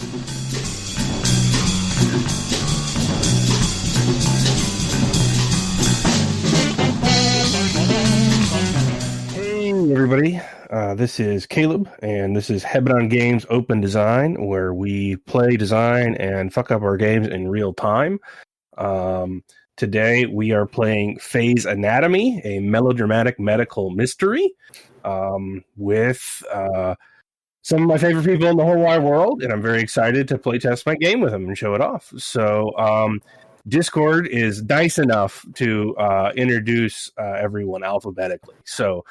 Hey everybody, this is Caleb, and this is Hebron Games Open Design, where we play, design, and fuck up our games in real time. Today we are playing Phase Anatomy, a melodramatic medical mystery, with some of my favorite people in the whole wide world, and I'm very excited to play test my game with them and show it off. So Discord is nice enough to introduce everyone alphabetically. So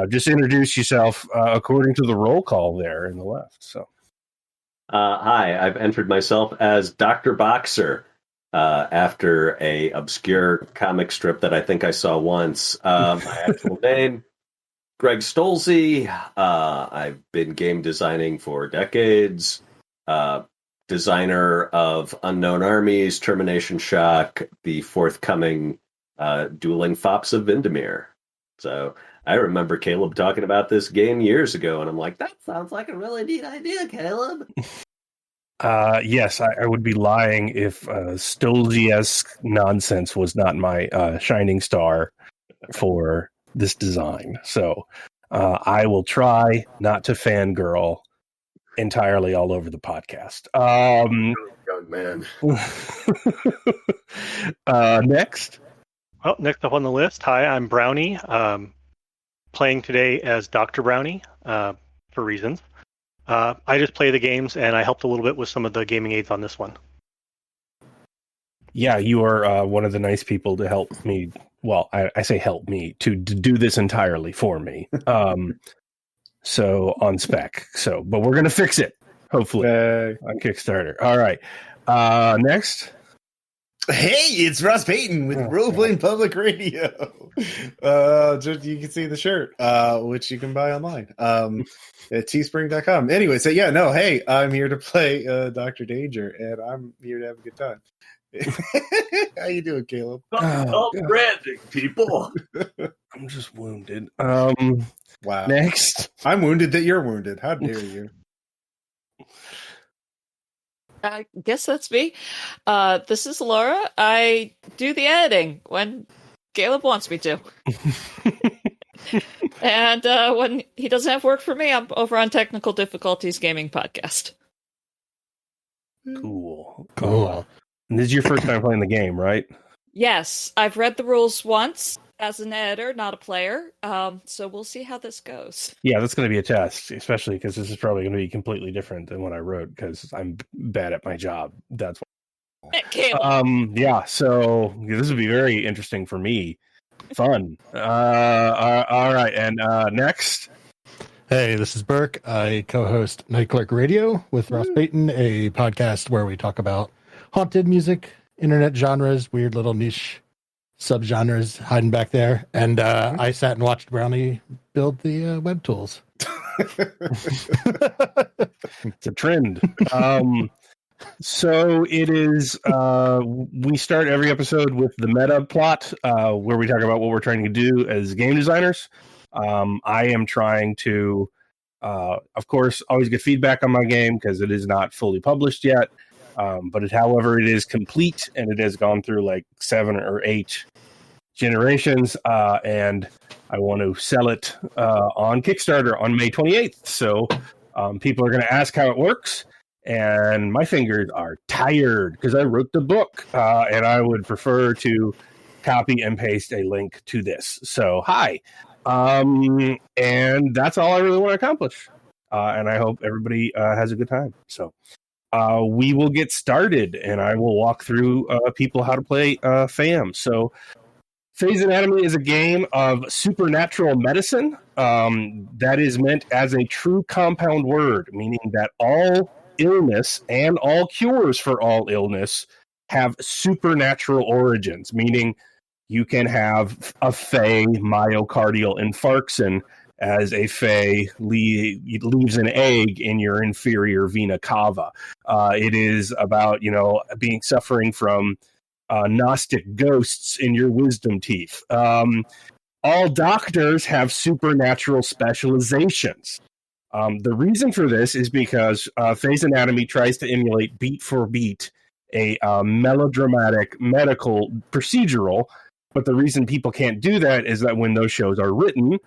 just introduce yourself according to the roll call there in the left. So, hi, I've entered myself as Dr. Boxer after a obscure comic strip that I think I saw once. My actual name, Greg Stolze. I've been game designing for decades. Designer of Unknown Armies, Termination Shock, the forthcoming Dueling Fops of Vindemir. So I remember Caleb talking about this game years ago, and I'm like, that sounds like a really neat idea, Caleb. Yes, I would be lying if Stolze-esque nonsense was not my shining star for this design. So I will try not to fangirl entirely all over the podcast. Young man. Next. Well, next up on the list, hi, I'm Brownie. Playing today as Dr. Brownie for reasons. I just play the games, and I helped a little bit with some of the gaming aids on this one. Yeah, you are one of the nice people to help me. Well, I say help me to do this entirely for me. So on spec. So, but we're gonna fix it hopefully on Kickstarter. All right. Next. Hey, it's Ross Payton with Roleplaying Public Radio. Just, you can see the shirt, which you can buy online at teespring.com. Anyway, so yeah, no, hey, I'm here to play Dr. Danger, and I'm here to have a good time. How you doing, Caleb? Branding, people. I'm just wounded. Wow. Next. I'm wounded that you're wounded. How dare you? I guess that's me. This is Laura. I do the editing when Caleb wants me to. And when he doesn't have work for me, I'm over on Technical Difficulties Gaming Podcast. Cool. And this is your first time playing the game, right? Yes, I've read the rules once as an editor, not a player. So we'll see how this goes. Yeah, that's going to be a test, especially because this is probably going to be completely different than what I wrote because I'm bad at my job. That's why. Yeah, so this would be very interesting for me. Fun. All right, and next. Hey, this is Burke. I co-host Night Clerk Radio with Ross Payton, a podcast where we talk about haunted music, internet genres, weird little niche subgenres hiding back there. And I sat and watched Brownie build the web tools. It's a trend. So it is, we start every episode with the meta plot, where we talk about what we're trying to do as game designers. I am trying to, of course, always get feedback on my game because it is not fully published yet. But however, it is complete and it has gone through like 7 or 8 generations. And I want to sell it on Kickstarter on May 28th. So people are going to ask how it works. And my fingers are tired because I wrote the book. And I would prefer to copy and paste a link to this. So, hi. And that's all I really want to accomplish. And I hope everybody has a good time. So. We will get started, and I will walk through people how to play FAM. So, Phase Anatomy is a game of supernatural medicine that is meant as a true compound word, meaning that all illness and all cures for all illness have supernatural origins, meaning you can have a Fey myocardial infarction as a Fey leaves an egg in your inferior vena cava. It is about, being suffering from Gnostic ghosts in your wisdom teeth. All doctors have supernatural specializations. The reason for this is because Phase Anatomy tries to emulate beat for beat a melodramatic medical procedural, but the reason people can't do that is that when those shows are written,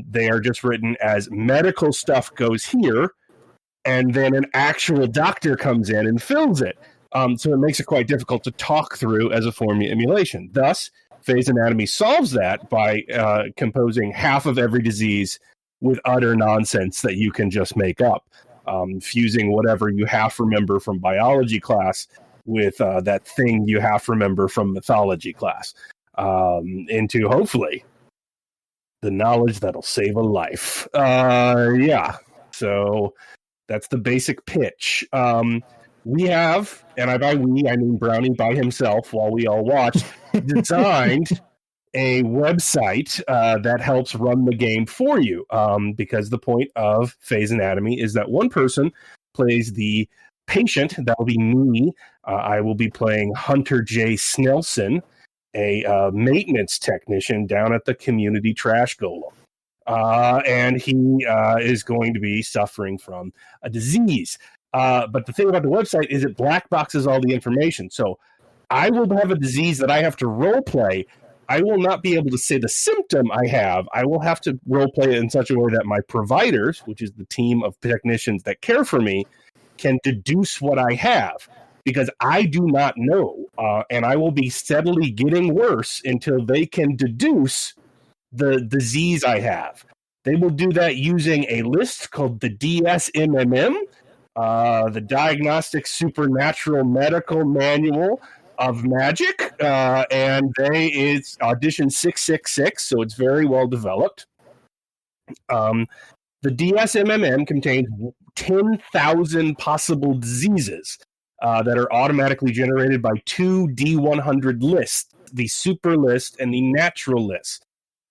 they are just written as medical stuff goes here, and then an actual doctor comes in and fills it. So it makes it quite difficult to talk through as a formula emulation. Thus, Phase Anatomy solves that by composing half of every disease with utter nonsense that you can just make up, fusing whatever you half remember from biology class with that thing you half remember from mythology class into, hopefully, the knowledge that'll save a life. Yeah, so that's the basic pitch. We have, and by we, I mean Brownie by himself while we all watched, designed a website that helps run the game for you, because the point of Phase Anatomy is that one person plays the patient. That will be me. I will be playing Hunter J. Snelson, a maintenance technician down at the community trash golem. And he is going to be suffering from a disease. But the thing about the website is it black boxes all the information. So I will have a disease that I have to role play. I will not be able to say the symptom I have. I will have to role play it in such a way that my providers, which is the team of technicians that care for me, can deduce what I have, because I do not know. And I will be steadily getting worse until they can deduce the disease I have. They will do that using a list called the DSMMM, the Diagnostic Supernatural Medical Manual of Magic, and it's Audition 666, so it's very well developed. The DSMMM contains 10,000 possible diseases that are automatically generated by two D100 lists, the super list and the natural list.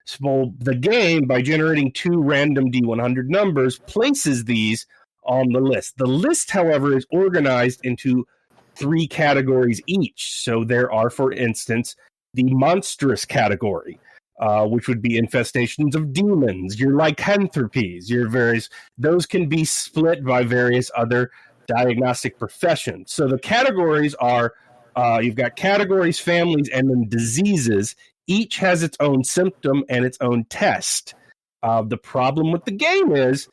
So the game, by generating two random D100 numbers, places these on the list. The list, however, is organized into 3 categories each. So there are, for instance, the monstrous category, which would be infestations of demons, your lycanthropies, your various, those can be split by various other diagnostic professions. So the categories are, you've got categories, families, and then diseases. Each has its own symptom and its own test. The problem with the game is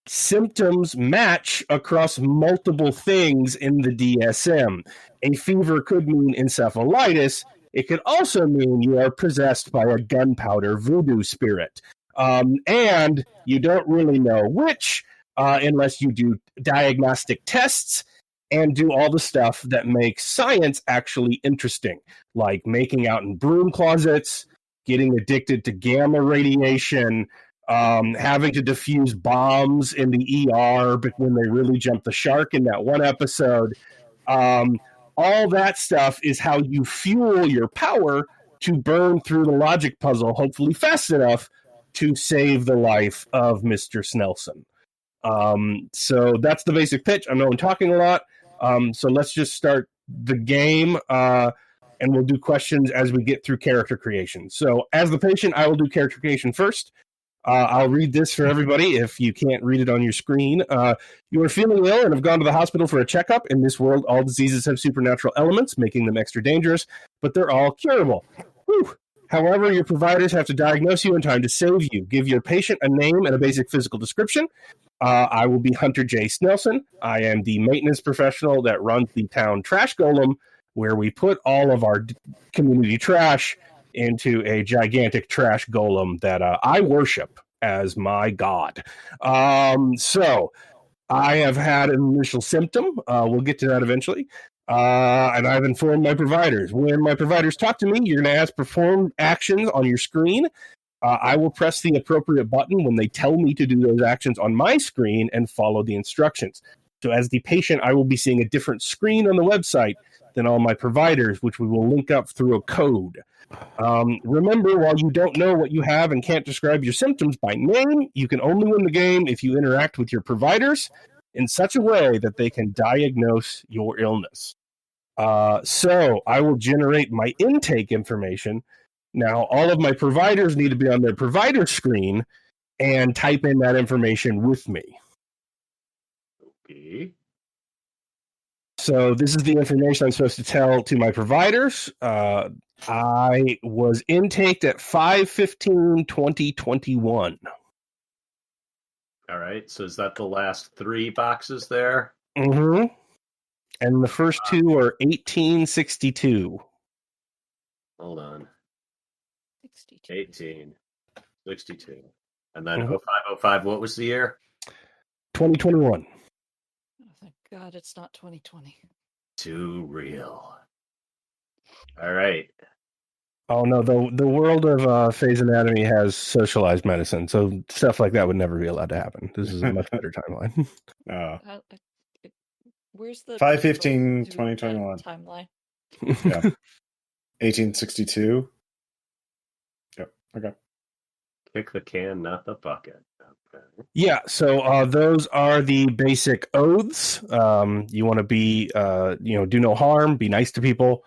symptoms match across multiple things in the DSM. A fever could mean encephalitis. It could also mean you are possessed by a gunpowder voodoo spirit. And you don't really know which unless you do diagnostic tests and do all the stuff that makes science actually interesting, like making out in broom closets, getting addicted to gamma radiation, having to defuse bombs in the ER when they really jumped the shark in that one episode. All that stuff is how you fuel your power to burn through the logic puzzle, hopefully fast enough to save the life of Mr. Snelson. So that's the basic pitch. I know I'm talking a lot. So let's just start the game, and we'll do questions as we get through character creation. So as the patient, I will do character creation first. I'll read this for everybody if you can't read it on your screen. You are feeling ill and have gone to the hospital for a checkup. In this world, all diseases have supernatural elements, making them extra dangerous, but they're all curable. Whew. However, your providers have to diagnose you in time to save you. Give your patient a name and a basic physical description. I will be Hunter J. Snelson. I am the maintenance professional that runs the town trash golem, where we put all of our community trash into a gigantic trash golem that I worship as my god. So I have had an initial symptom. We'll get to that eventually. And I've informed my providers. When my providers talk to me, you're going to ask perform actions on your screen. I will press the appropriate button when they tell me to do those actions on my screen and follow the instructions. So as the patient, I will be seeing a different screen on the website than all my providers, which we will link up through a code. Remember, while you don't know what you have and can't describe your symptoms by name, you can only win the game if you interact with your providers in such a way that they can diagnose your illness. So I will generate my intake information. Now, all of my providers need to be on their provider screen, and type in that information with me. Okay. So this is the information I'm supposed to tell to my providers. I was intaked at 5/15/2021. All right. So is that the last 3 boxes there? Mm-hmm. And the first 2 are 1862. Hold on. 62. 1862. And then 0505, what was the year? 2021. Oh, thank God it's not 2020. Too real. All right. Oh no, the world of Phase Anatomy has socialized medicine, so stuff like that would never be allowed to happen. This is a much better timeline. Oh. Where's the 5/15/2021 timeline? 1862. Yep. Okay. Kick the can, not the bucket. Okay. Yeah, so those are the basic oaths. You want to be, do no harm, be nice to people.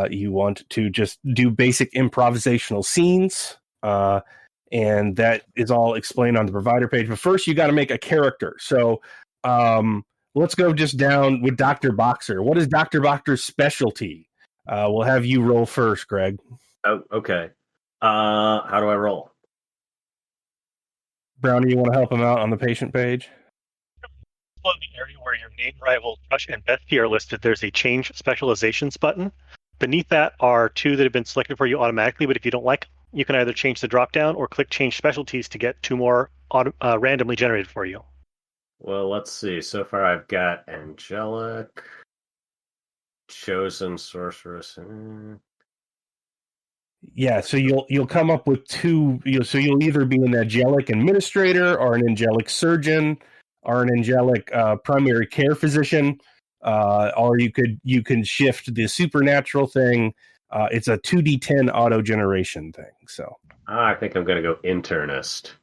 You want to just do basic improvisational scenes, and that is all explained on the provider page. But first, you got to make a character. So let's go just down with Dr. Boxer. What is Dr. Boxer's specialty? We'll have you roll first, Greg. Oh, okay. How do I roll? Brownie, you want to help him out on the patient page? Below the area where your name, rival, crush, and bestie are listed, there's a change specializations button. Beneath that are 2 that have been selected for you automatically, but if you don't like, you can either change the drop-down or click change specialties to get 2 more randomly generated for you. Well, let's see. So far, I've got angelic, chosen, sorceress. Yeah, so you'll come up with 2. So you'll either be an angelic administrator, or an angelic surgeon, or an angelic primary care physician, or you can shift the supernatural thing. It's a 2d10 auto generation thing. So I think I'm going to go internist.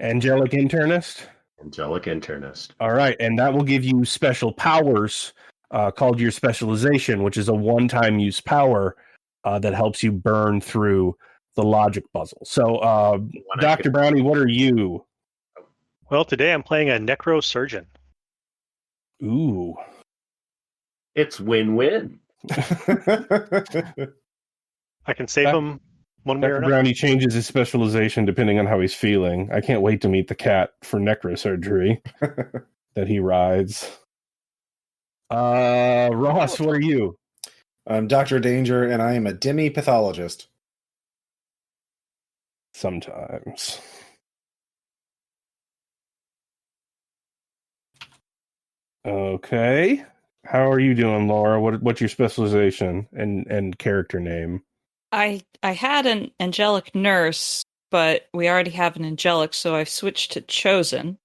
Angelic internist. Angelic internist. All right, and that will give you special powers called your specialization, which is a one-time use power that helps you burn through the logic puzzle. So, Dr. Brownie, what are you? Well, today I'm playing a necrosurgeon. Ooh. It's win-win. I can save him one way or Dr. another. Brownie changes his specialization depending on how he's feeling. I can't wait to meet the cat for necrosurgery that he rides. Ross, what are you? I'm Dr. Danger, and I am a demi-pathologist. Sometimes. Okay. How are you doing, Laura? What's your specialization and character name? I had an angelic nurse, but we already have an angelic, so I've switched to chosen.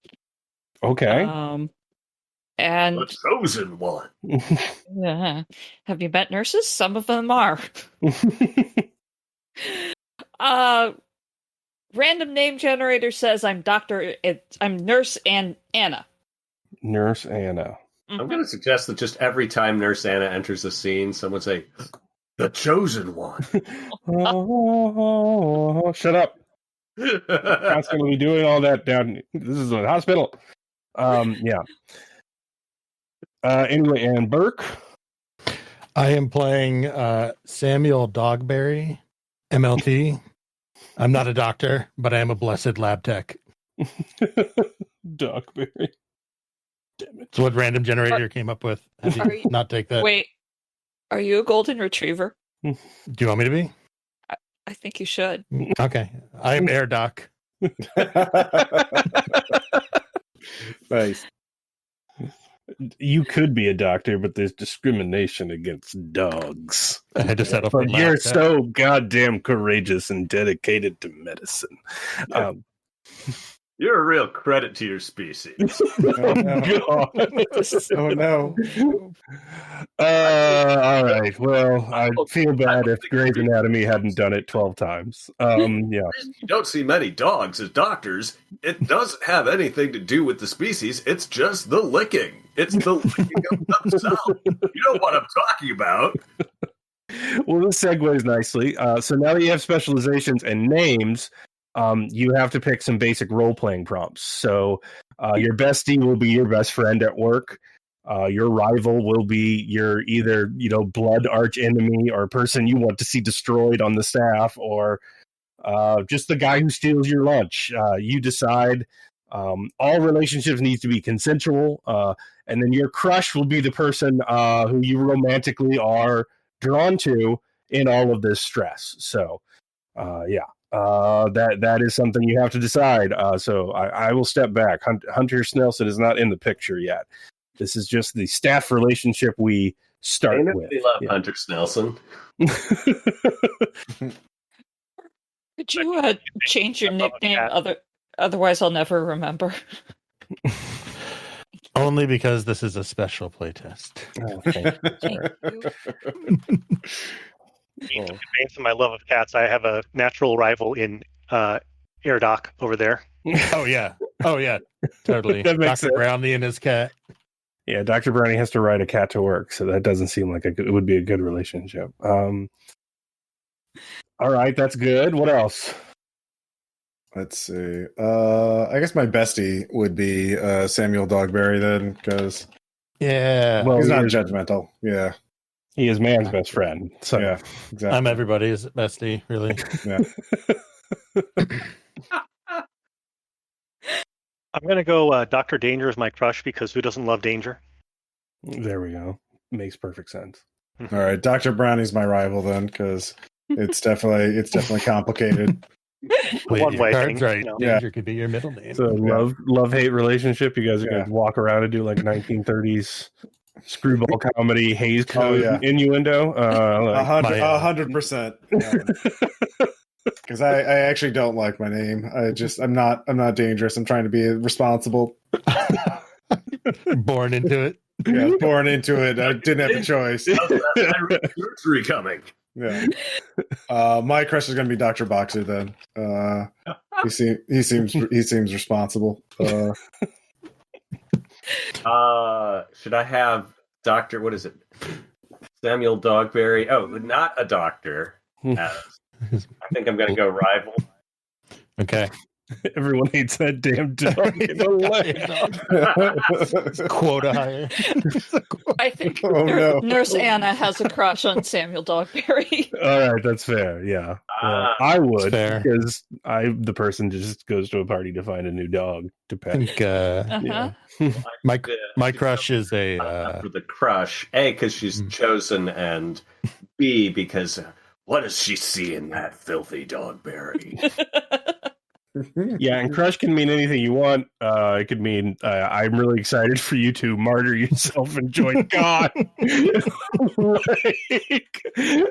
Okay. And The chosen one. have you met nurses? Some of them are. Random name generator says I'm Nurse Anna. Nurse Anna. I'm going to suggest that just every time Nurse Anna enters a scene, someone say, "The chosen one." Oh, shut up. Not going to be doing all that down. This is a hospital. Yeah. Anyway, and Burke. I am playing Samuel Dogberry, MLT. I'm not a doctor, but I am a blessed lab tech. Dogberry. Damn it. So what random generator came up with? How do you not take that? Wait, are you a golden retriever? Do you want me to be? I think you should. Okay. I am Air Doc. Nice. You could be a doctor, but there's discrimination against dogs. I had to settle for But lab you're tech. so goddamn courageous and dedicated to medicine. You're a real credit to your species. Oh, no. God. Oh, no. All right. Well, I'd feel bad if Grey's Anatomy hadn't done it 12 times. Yeah. You don't see many dogs as doctors. It doesn't have anything to do with the species. It's just the licking. It's the licking of themselves. You know what I'm talking about. Well, this segues nicely. So now that you have specializations and names, you have to pick some basic role-playing prompts. So your bestie will be your best friend at work. Your rival will be your either blood arch enemy or person you want to see destroyed on the staff, or just the guy who steals your lunch. You decide. All relationships need to be consensual, and then your crush will be the person who you romantically are drawn to in all of this stress. So, that is something you have to decide. So I will step back. Hunter Snelson is not in the picture yet. This is just the staff relationship we start with. They love Hunter Snelson. Could you change your nickname? Otherwise, I'll never remember. Only because this is a special playtest. Based on my love of cats, I have a natural rival in Air Doc over there. Oh yeah, totally. That makes Dr. sense. Brownie and his cat. Yeah, Dr. Brownie has to ride a cat to work, so that doesn't seem like it would be a good relationship. All right, that's good. What else? Let's see. I guess my bestie would be Samuel Dogberry then, because Yeah, Well, he's not he's- judgmental. Yeah, He is man's best friend. So yeah, exactly. I'm everybody's bestie, really. I'm going to go Dr. Danger is my crush because who doesn't love danger? there we go. Makes perfect sense. All right, Dr. Brownie's my rival then, because it's definitely complicated. Wait, One your way card's thing, right. you know. Danger could be your middle name. So love hate relationship. You guys are Yeah. gonna walk around and do like 1930s screwball comedy Hays Code yeah. innuendo. Like, 100%. Because I actually don't like my name. I'm not dangerous. I'm trying to be responsible. Born into it. Yeah, born into it. I didn't have a choice. Surgery coming. Yeah. My crush is going to be Dr. Boxer then. He seems responsible. Should I have Dr. What is it? Samuel Dogberry. Oh, not a doctor. I think I'm going to go rival. Okay. everyone hates that damn dog in the leg. Quota higher. I think Oh, no. Nurse Anna has a crush on Samuel Dogberry. All right, that's fair. Yeah, I would fair. because the person just goes to a party to find a new dog to I pet. think Uh-huh. my crush is a for the crush. A, because she's chosen, and B, because what does she see in that filthy Dogberry? Yeah, and crush can mean anything you want. It could mean I'm really excited for you to martyr yourself and join God.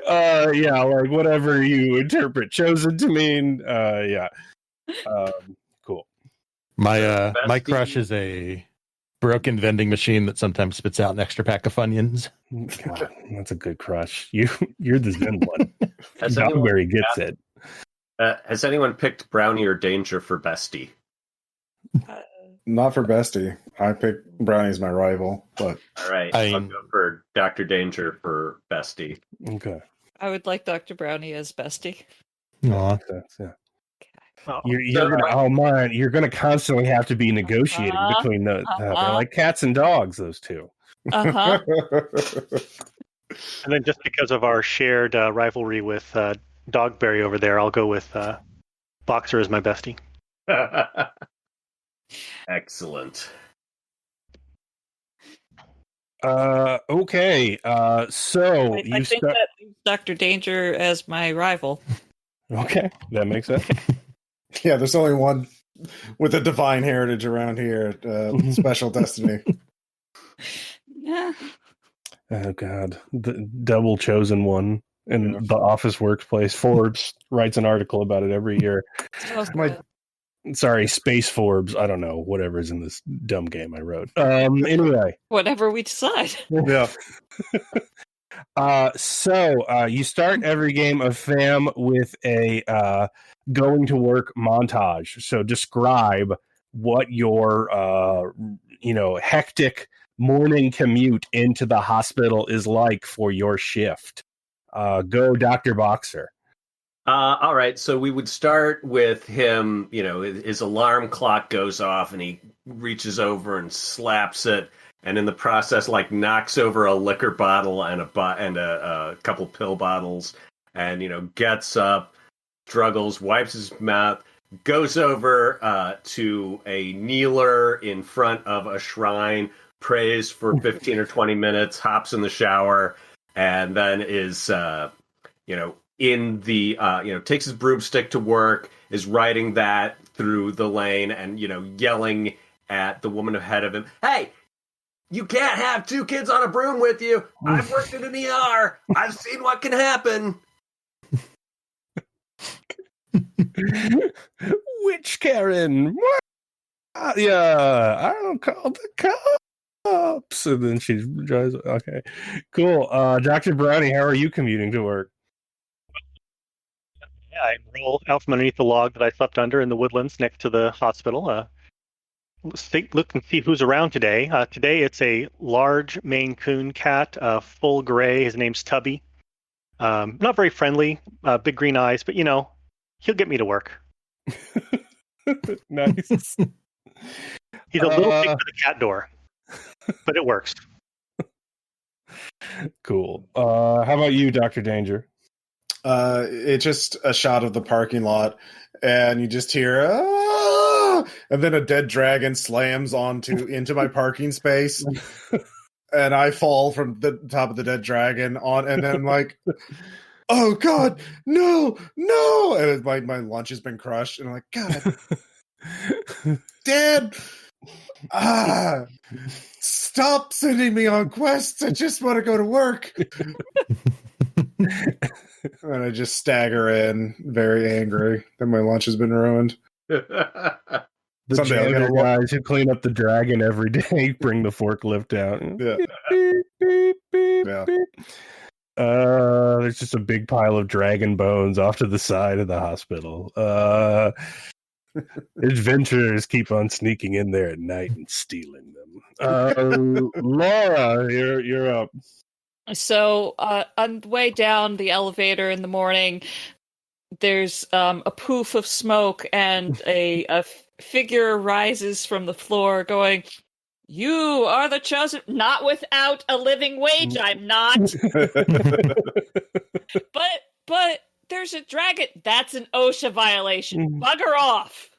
Like whatever you interpret chosen to mean. Cool. my Bestie. crush is a broken vending machine that sometimes spits out an extra pack of Funyuns. God, that's a good crush. You're the Zen one. Has anyone, Dogberry gets it. has anyone picked Brownie or Danger for Bestie? Not for bestie. I picked Brownie as my rival, but All right, I- I'll go for Dr. Danger for Bestie. Okay. I would like Dr. Brownie as bestie. Aw. Yeah. Oh, You're gonna constantly have to be negotiating Uh-huh. between they're Uh-huh. like cats and dogs, those two. Uh-huh. and then just because of our shared rivalry with Dogberry over there, I'll go with Boxer as my bestie. Excellent. Okay. So I you think start. that leaves Dr. Danger as my rival. Okay, that makes sense. yeah, there's only one with a divine heritage around here. Special destiny. Yeah. Oh God, the double chosen one in Yeah. the office workplace. Forbes writes an article about it every year. So My- good. Sorry, Space Forbes. I don't know, whatever's in this dumb game I wrote. Anyway, Whatever we decide. Yeah. so you start every game of FAM with a going to work montage. So describe what your hectic morning commute into the hospital is like for your shift. Go, Dr. Boxer. All right, so we would start with him. His alarm clock goes off, and he reaches over and slaps it, and in the process, knocks over a liquor bottle and a couple pill bottles, and gets up, struggles, wipes his mouth, goes over to a kneeler in front of a shrine, prays for 15 or 20 minutes, hops in the shower, and then is in the takes his broomstick to work, is riding that through the lane, and yelling at the woman ahead of him, "Hey, you can't have two kids on a broom with you. I've worked in an ER. I've seen what can happen." Witch Karen. Yeah, I don't call the cops. And then she drives. Okay, cool. Dr. Brownie, how are you commuting to work? Yeah, I roll out from underneath the log that I slept under in the woodlands next to the hospital. Look and see who's around today. Today it's a large Maine Coon cat, full gray. His name's Tubby. Not very friendly, big green eyes, but he'll get me to work. Nice. He's a little big for the cat door, but it works. Cool. How about you, Dr. Danger? It's just a shot of the parking lot, and you just hear, "Ah!" And then a dead dragon slams into my parking space, and I fall from the top of the dead dragon and then I'm like, "Oh God, no!" And my lunch has been crushed, and I'm like, "God, Dad, stop sending me on quests. I just want to go to work." And I just stagger in, very angry that my lunch has been ruined. The Someday I'll get janitor guys who clean up the dragon every day bring the forklift out. Yeah. Beep, beep, beep, Yeah. beep. There's just a big pile of dragon bones off to the side of the hospital. Adventurers keep on sneaking in there at night and stealing them. Laura, you're up. So on the way down the elevator in the morning, there's a poof of smoke, and a figure rises from the floor going, "You are the chosen..." Not without a living wage, I'm not. But there's a dragon. That's an OSHA violation. Bugger off.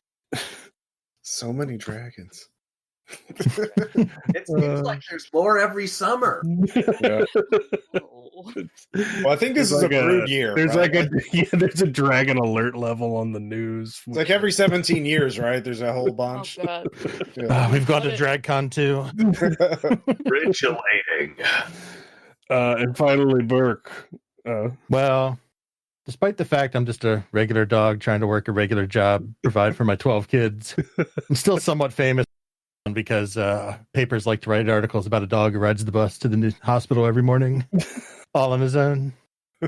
So many dragons. It seems like there's more every summer. Yeah. Well, I think this is a brood year. There's right? there's a dragon alert level on the news. It's like every 17 years, right? There's a whole bunch. Oh, God. Yeah. We've gone to DragCon too. Bridulating. And finally, Burke. Well, despite the fact I'm just a regular dog trying to work a regular job, provide for my 12 kids, I'm still somewhat famous because papers like to write articles about a dog who rides the bus to the hospital every morning, all on his own.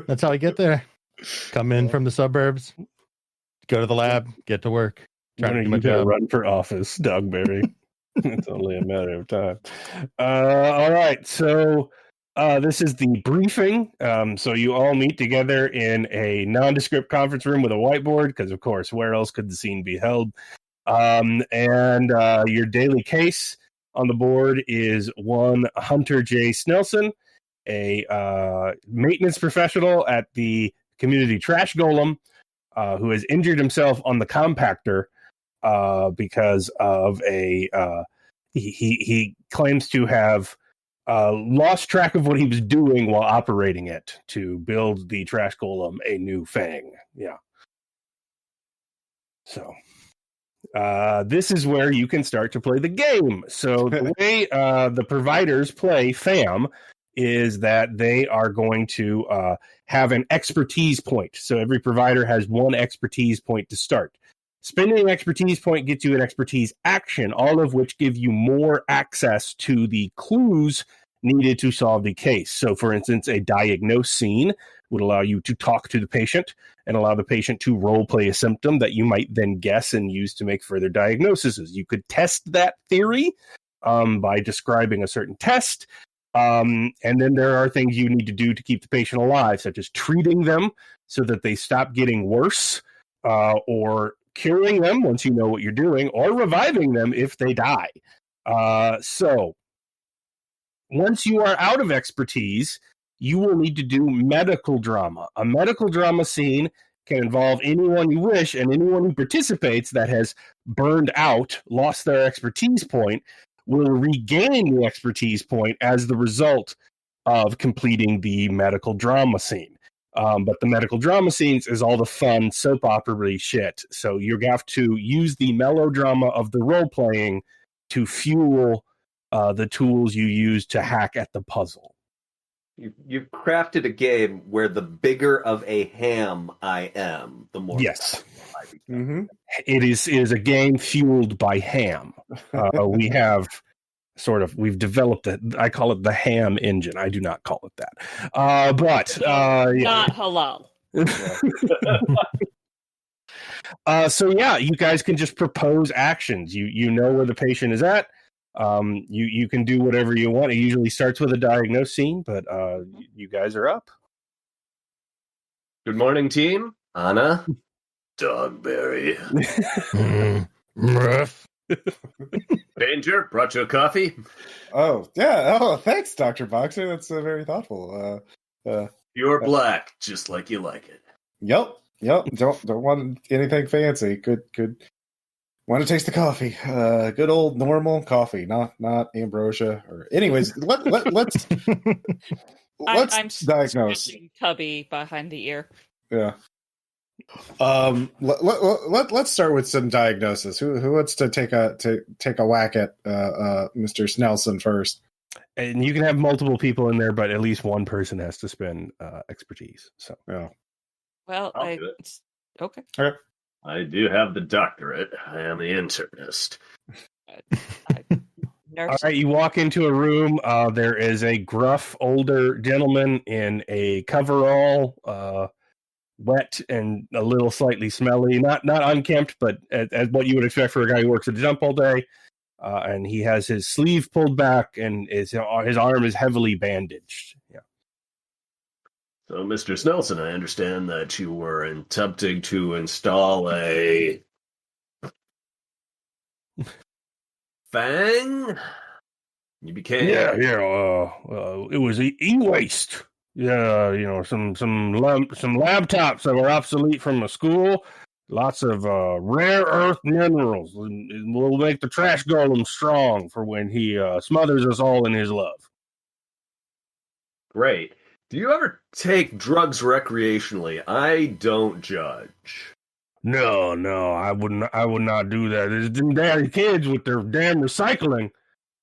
That's how I get there. Come in from the suburbs, go to the lab, get to work. Trying to do my You gotta job. run for office, Dogberry. It's only a matter of time. All right, so this is the briefing. So you all meet together in a nondescript conference room with a whiteboard, because of course, where else could the scene be held? And your daily case on the board is one Hunter J. Snelson, a maintenance professional at the community trash golem, who has injured himself on the compactor because of he claims to have lost track of what he was doing while operating it to build the trash golem a new fang. Yeah. So this is where you can start to play the game. So the way the providers play FAM is that they are going to have an expertise point. So every provider has one expertise point to start. Spending an expertise point gets you an expertise action, all of which give you more access to the clues needed to solve the case. So, for instance, a diagnose scene would allow you to talk to the patient and allow the patient to role play a symptom that you might then guess and use to make further diagnoses. You could test that theory by describing a certain test. And then there are things you need to do to keep the patient alive, such as treating them so that they stop getting worse, or curing them once you know what you're doing, or reviving them if they die. So once you are out of expertise, you will need to do medical drama. A medical drama scene can involve anyone you wish, and anyone who participates that has burned out, lost their expertise point, will regain the expertise point as the result of completing the medical drama scene. But the medical drama scenes is all the fun soap opera shit. So you have to use the melodrama of the role playing to fuel the tools you use to hack at the puzzle. You've crafted a game where the bigger of a ham I am, the more Yes. I become. It is a game fueled by ham. We have we've developed I call it the ham engine. I do not call it that. Not halal. So yeah, you guys can just propose actions. You know where the patient is at. You can do whatever you want. It usually starts with a diagnose scene, but you guys are up. Good morning, team. Anna. Dogberry. Danger, brought you a coffee. Oh, yeah. Oh, thanks, Dr. Boxer. That's very thoughtful. Pure black, just like you like it. Yep. Don't want anything fancy. Good. Want to taste the coffee? Good old normal coffee, not ambrosia. Or anyways, let's I'm diagnose. scratching Cubby behind the ear. Yeah. Let's start with some diagnosis. Who wants to take a whack at Mr. Snelson first? And you can have multiple people in there, but at least one person has to spend expertise. So yeah. Well, I'll do it. Okay. I do have the doctorate. I am the internist. All right, you walk into a room. There is a gruff older gentleman in a coverall, wet and a little slightly smelly. Not unkempt, but as what you would expect for a guy who works at the dump all day. And he has his sleeve pulled back, and his arm is heavily bandaged. Yeah. So, Mr. Snelson, I understand that you were attempting to install a fang. You became it was e-waste. Yeah, some laptops that were obsolete from a school. Lots of rare earth minerals. Will make the trash golem strong for when he smothers us all in his love. Great. Do you ever take drugs recreationally? I don't judge. No, I would not do that. It's them damn kids with their damn recycling,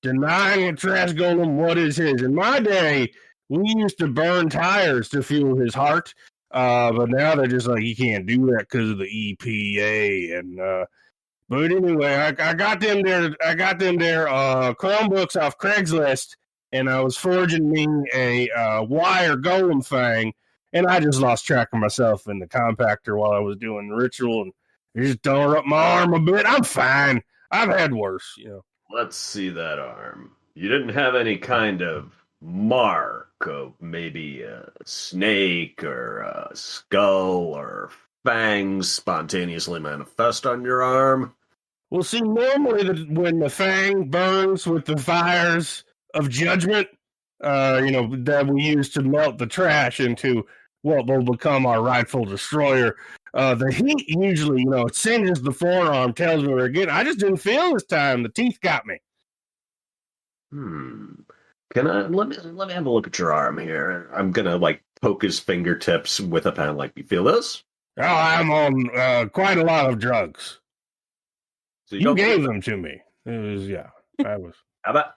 denying a trash golem what is his. In my day, we used to burn tires to fuel his heart, but now they're just like, you can't do that because of the EPA. And but anyway, I got them there. Chromebooks off Craigslist. And I was forging me a wire golem fang, and I just lost track of myself in the compactor while I was doing the ritual, and it just tore up my arm a bit. I'm fine. I've had worse, Let's see that arm. You didn't have any kind of mark of maybe a snake or a skull or fangs spontaneously manifest on your arm? Well, see, normally when the fang burns with the fires of judgment, that we use to melt the trash into what will become our rightful destroyer. The heat usually, it singes the forearm, tells me we're getting. I just didn't feel this time. The teeth got me. Can I let me have a look at your arm here? I'm gonna poke his fingertips with a pen. You feel this? Oh, I'm on quite a lot of drugs. So you gave them to me. It was I was. How about?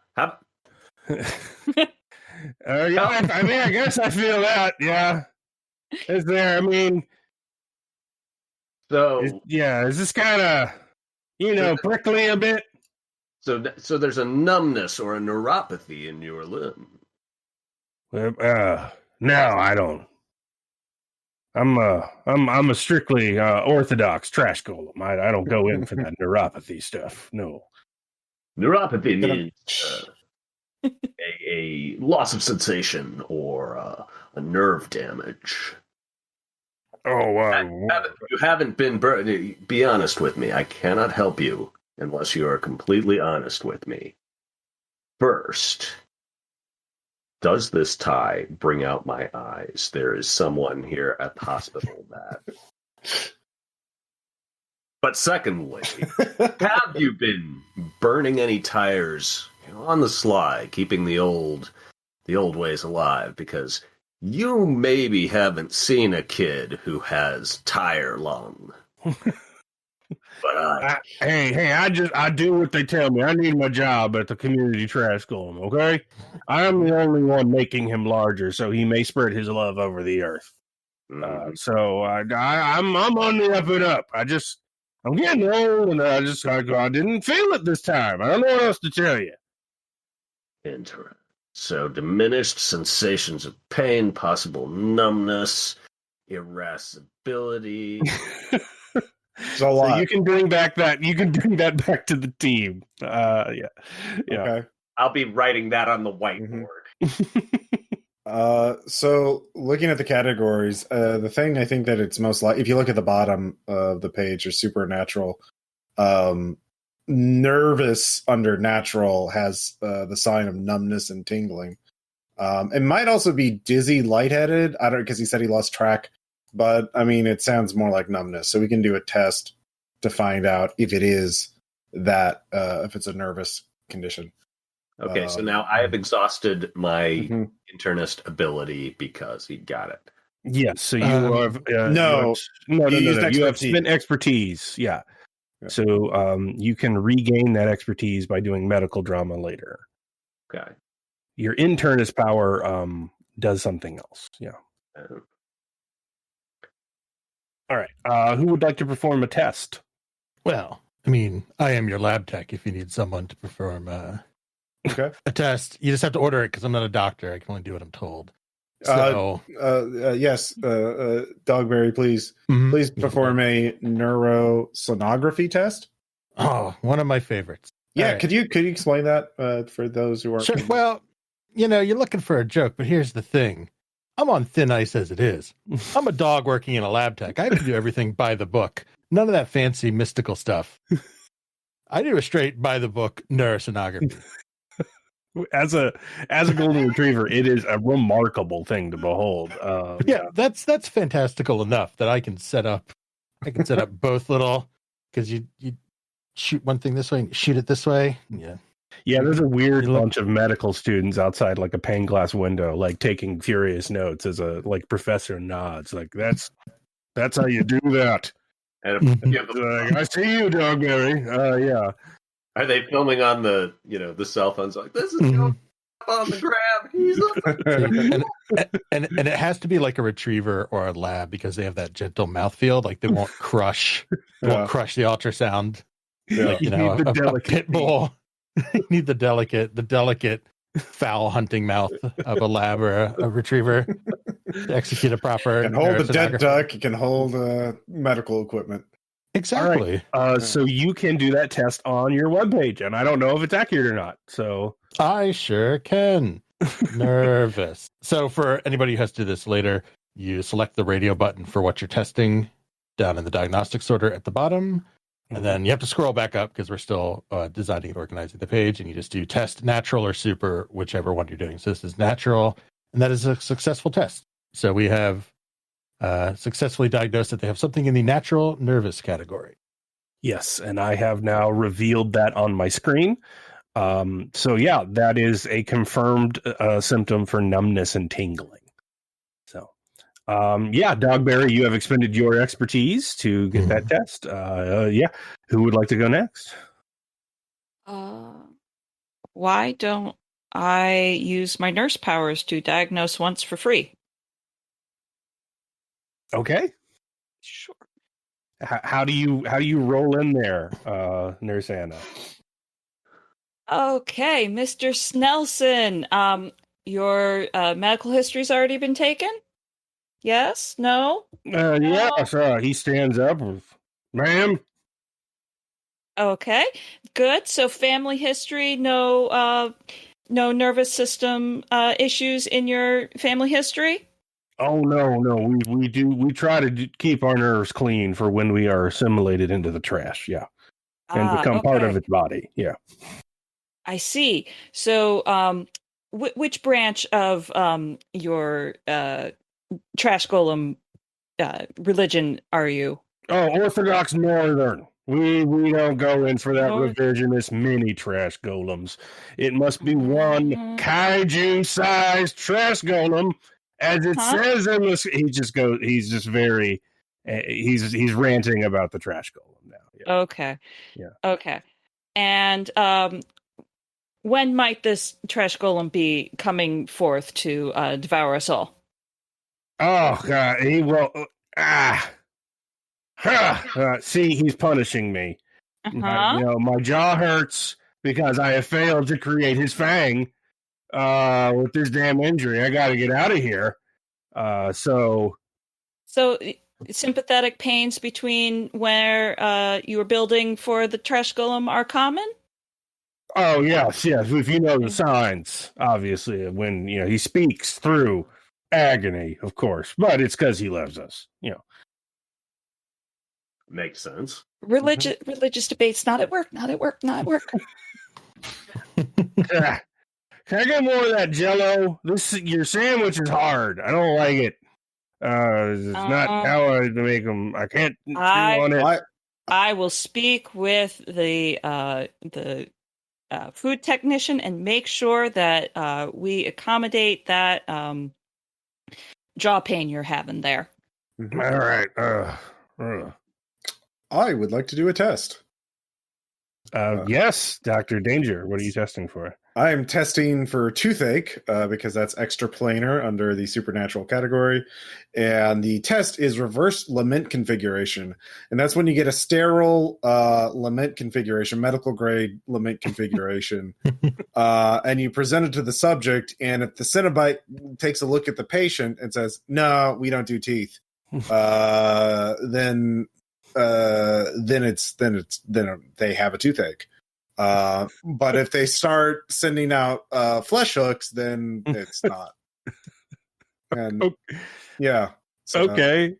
I guess I feel that. Yeah, is there? I mean, so is this kind of prickly a bit? So there's a numbness or a neuropathy in your limb. No, I don't. I'm a strictly orthodox trash golem. I don't go in for that neuropathy stuff. No. Neuropathy means a loss of sensation or a nerve damage. You haven't been burned. Be honest with me. I cannot help you unless you are completely honest with me. First, does this tie bring out my eyes? There is someone here at the hospital that. But secondly, have you been burning any tires on the sly, keeping the old ways alive? Because you maybe haven't seen a kid who has tire lung. But I do what they tell me. I need my job at the community trash school. Okay, I am the only one making him larger, so he may spread his love over the earth. So I'm on the up and up. I'm getting old, and I didn't feel it this time. I don't know what else to tell you. Interesting. So diminished sensations of pain, possible numbness, irascibility. So you can bring back that. You can bring that back to the team. Yeah. Okay. I'll be writing that on the whiteboard. So looking at the categories, the thing I think that it's most like, if you look at the bottom of the page, is supernatural. Nervous under natural has the sign of numbness and tingling. It might also be dizzy, lightheaded. I don't, because he said he lost track, but I mean, it sounds more like numbness. So we can do a test to find out if it is that, if it's a nervous condition. Okay, so now I have exhausted my internist ability because he got it. Yes, so you have no. You have spent expertise. Yeah. So you can regain that expertise by doing medical drama later. Okay. Your internist power does something else. Yeah. All right. Who would like to perform a test? Well, I mean, I am your lab tech if you need someone to perform a test. You just have to order it because I'm not a doctor. I can only do what I'm told. So, yes, Dogberry, please perform a neurosonography test. Oh, one of my favorites. Yeah, right. Could you explain that for those who aren't? Sure. Well, you're looking for a joke, but here's the thing: I'm on thin ice as it is. I'm a dog working in a lab tech. I have to do everything by the book. None of that fancy mystical stuff. I do a straight by the book neurosonography. As a golden retriever, it is a remarkable thing to behold. That's fantastical enough that I can set up both little, because you shoot one thing this way and shoot it this way. Yeah, there's a weird bunch of medical students outside like a pane glass window, like taking furious notes as a professor nods, like that's how you do that. And I see you, Dogberry. Yeah. Are they filming on the cell phones? Like, this is going on the gram. and it has to be like a retriever or a lab because they have that gentle mouthfeel. Like they won't crush the ultrasound. Yeah. Like, a pit bull. You need the delicate foul hunting mouth of a lab or a retriever to execute a proper. You can hold a dead duck. You can hold medical equipment. Exactly. Right. So you can do that test on your webpage, and I don't know if it's accurate or not. So I sure can. Nervous. So for anybody who has to do this later, you select the radio button for what you're testing down in the diagnostics order at the bottom, and then you have to scroll back up because we're still designing and organizing the page, and you just do test natural or super, whichever one you're doing. So this is natural, and that is a successful test. So we have successfully diagnosed that they have something in the natural nervous category. Yes, and I have now revealed that on my screen. So yeah, that is a confirmed symptom for numbness and tingling. So Dogberry, you have expended your expertise to get that test. Who would like to go next? Why don't I use my nurse powers to diagnose once for free? Okay. Sure. How do you roll in there, Nurse Anna? Okay, Mr. Snelson, your medical history's already been taken? Yes? No? Yes. He stands up. Ma'am? Okay, good. So family history, no nervous system issues in your family history? Oh no, we try to keep our nerves clean for when we are assimilated into the trash, yeah, and become part of its body, yeah. I see. So, which branch of your trash golem religion are you? Oh, Orthodox Northern. We don't go in for that revisionist mini trash golems. It must be one kaiju-sized trash golem, as it says in this. He's just very. He's ranting about the trash golem now. Yeah. Okay. Yeah. Okay. And when might this trash golem be coming forth to devour us all? Oh God, he will. See, he's punishing me. My jaw hurts because I have failed to create his fang with this damn injury. I got to get out of here. So sympathetic pains between where you were building for the trash golem are common? Oh, yes. If you know the signs, obviously, when he speaks through agony, of course, but it's because he loves us. Makes sense. Religious debates not at work. Can I get more of that Jello? Your sandwich is hard. I don't like it. It's not how I make them. I can't chew on it. I will speak with the food technician and make sure that we accommodate that jaw pain you're having there. All right. I would like to do a test. Yes, Dr. Danger. What are you testing for? I am testing for toothache because that's extraplanar under the supernatural category. And the test is reverse lament configuration. And that's when you get a sterile lament configuration, medical grade lament configuration. And you present it to the subject. And if the Cenobite takes a look at the patient and says, no, we don't do teeth, then they have a toothache. But if they start sending out flesh hooks, then it's not. And yeah. So, okay.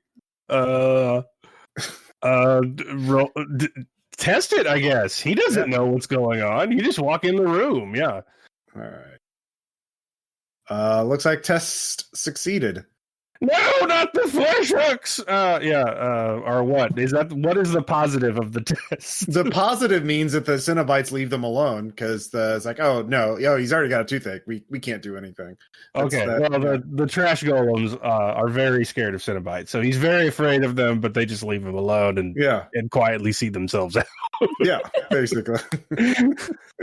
Test it, I guess. He doesn't know what's going on. You just walk in the room. Yeah. All right. Looks like test succeeded. No, not the flesh hooks. Or what? What is the positive of the test? The positive means that the Cenobites leave them alone because it's like, oh no, he's already got a toothache. We can't do anything. The trash golems are very scared of Cenobites, so he's very afraid of them. But they just leave him alone and quietly see themselves out. Yeah, basically.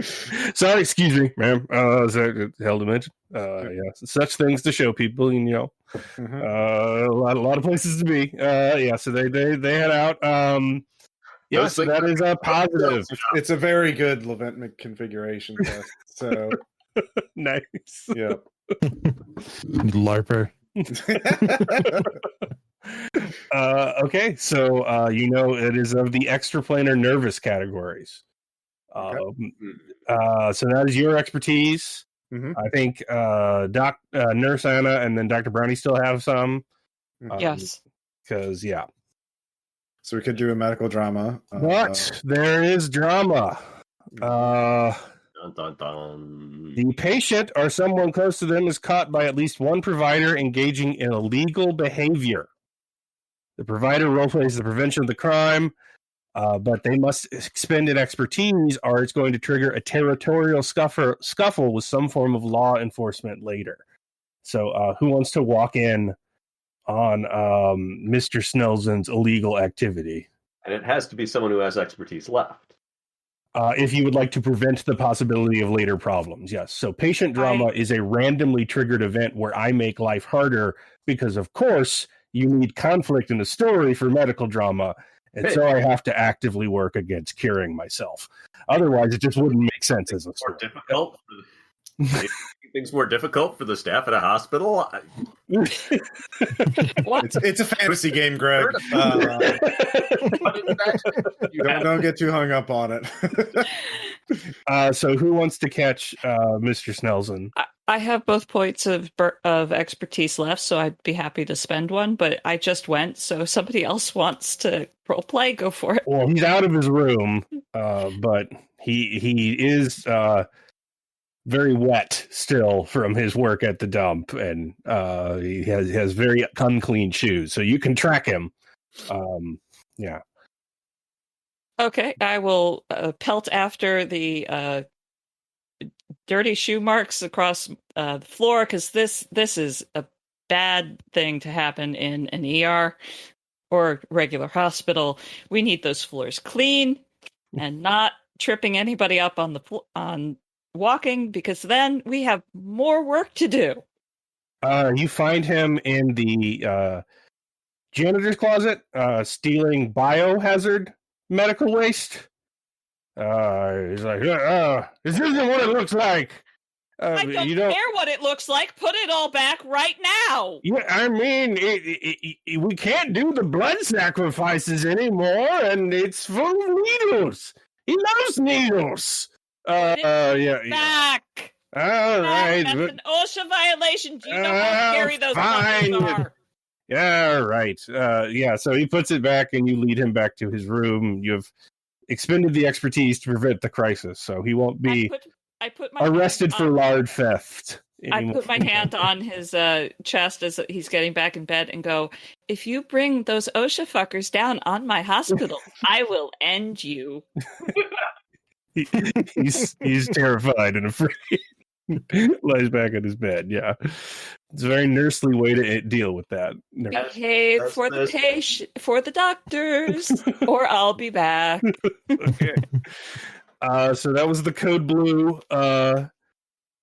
Sorry, excuse me, ma'am. Is that hell to mention? Such things to show people, a lot of places to be. So they head out. Yes, that is a positive. It's a very good Levent configuration test. So nice. Yeah. LARPer. Okay, so it is of the extraplanar nervous categories. So that is your expertise. Mm-hmm. I think Nurse Anna and then Dr. Brownie still have some. Yes. Because, So we could do a medical drama. But there is drama. Dun, dun, dun. The patient or someone close to them is caught by at least one provider engaging in illegal behavior. The provider roleplays the prevention of the crime, but they must expend an expertise or it's going to trigger a territorial scuffle with some form of law enforcement later. So who wants to walk in on Mr. Snelzen's illegal activity? And it has to be someone who has expertise left. If you would like to prevent the possibility of later problems, yes. So patient drama is a randomly triggered event where I make life harder because, of course, you need conflict in the story for medical drama. And so I have to actively work against curing myself. Otherwise, it just wouldn't make sense as a story. More difficult Things more difficult for the staff at a hospital. What? It's a fantasy game, Greg. Don't get too hung up on it. So who wants to catch Mr. Snelson? I have both points of expertise left, so I'd be happy to spend one, but I just went, so if somebody else wants to roleplay, go for it. Well, he's out of his room, but he is very wet still from his work at the dump, and he has very unclean shoes, so you can track him. Yeah. Okay, I will pelt after the dirty shoe marks across the floor, because this is a bad thing to happen in an ER or regular hospital. We need those floors clean and not tripping anybody up on walking, because then we have more work to do. You find him in the janitor's closet, stealing biohazard medical waste. He's like, this isn't what it looks like. I don't care what it looks like. Put it all back right now. Yeah, I mean, we can't do the blood sacrifices anymore, and it's full of needles. He loves needles. Yeah. Back. All right. That's an OSHA violation. Do you know how scary those fine. numbers are? Yeah, right. Yeah, so he puts it back, and you lead him back to his room. You have expended the expertise to prevent the crisis, so he won't be I put my arrested for large theft anymore. I put my hand on his chest as he's getting back in bed and go, if you bring those OSHA fuckers down on my hospital, I will end you. He's terrified and afraid. Lies back in his bed. Yeah, it's a very nursely way to deal with that. Behave for the patient, for the doctors, or I'll be back. Okay. So that was the Code Blue. What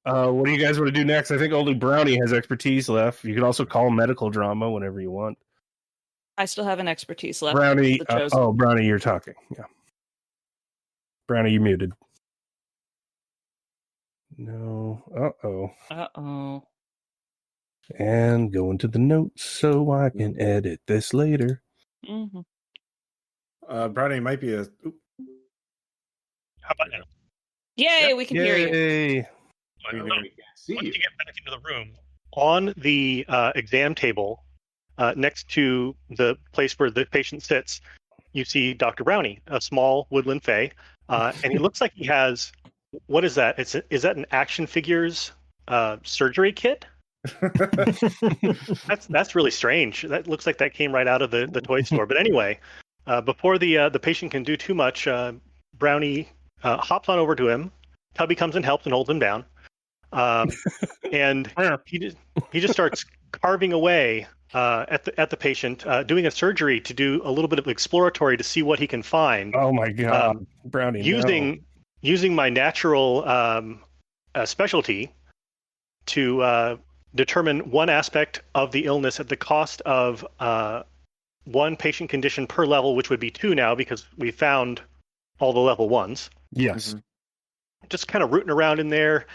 do you guys want to do next? I think only Brownie has expertise left. You can also call medical drama whenever you want. I still have an expertise left. Brownie. Brownie, you're talking. Yeah. Brownie, you muted. No. Uh-oh. And go into the notes so I can edit this later. Mm-hmm. Brownie might be a... How about now? Yay, we can hear you. Once you get back into the room, on the exam table next to the place where the patient sits, you see Dr. Brownie, a small woodland fae, and he looks like he has, what is that? Is that an action figures surgery kit? That's really strange. That looks like that came right out of the toy store. But anyway, before the patient can do too much, Brownie hops on over to him. Tubby comes and helps and holds him down. And he just starts carving away at the patient, doing a surgery to do a little bit of exploratory to see what he can find. Oh my god, Brownie! Using my natural specialty to determine one aspect of the illness at the cost of one patient condition per level, which would be 2 now because we found all the level 1s. Yes. Mm-hmm. Just kind of rooting around in there.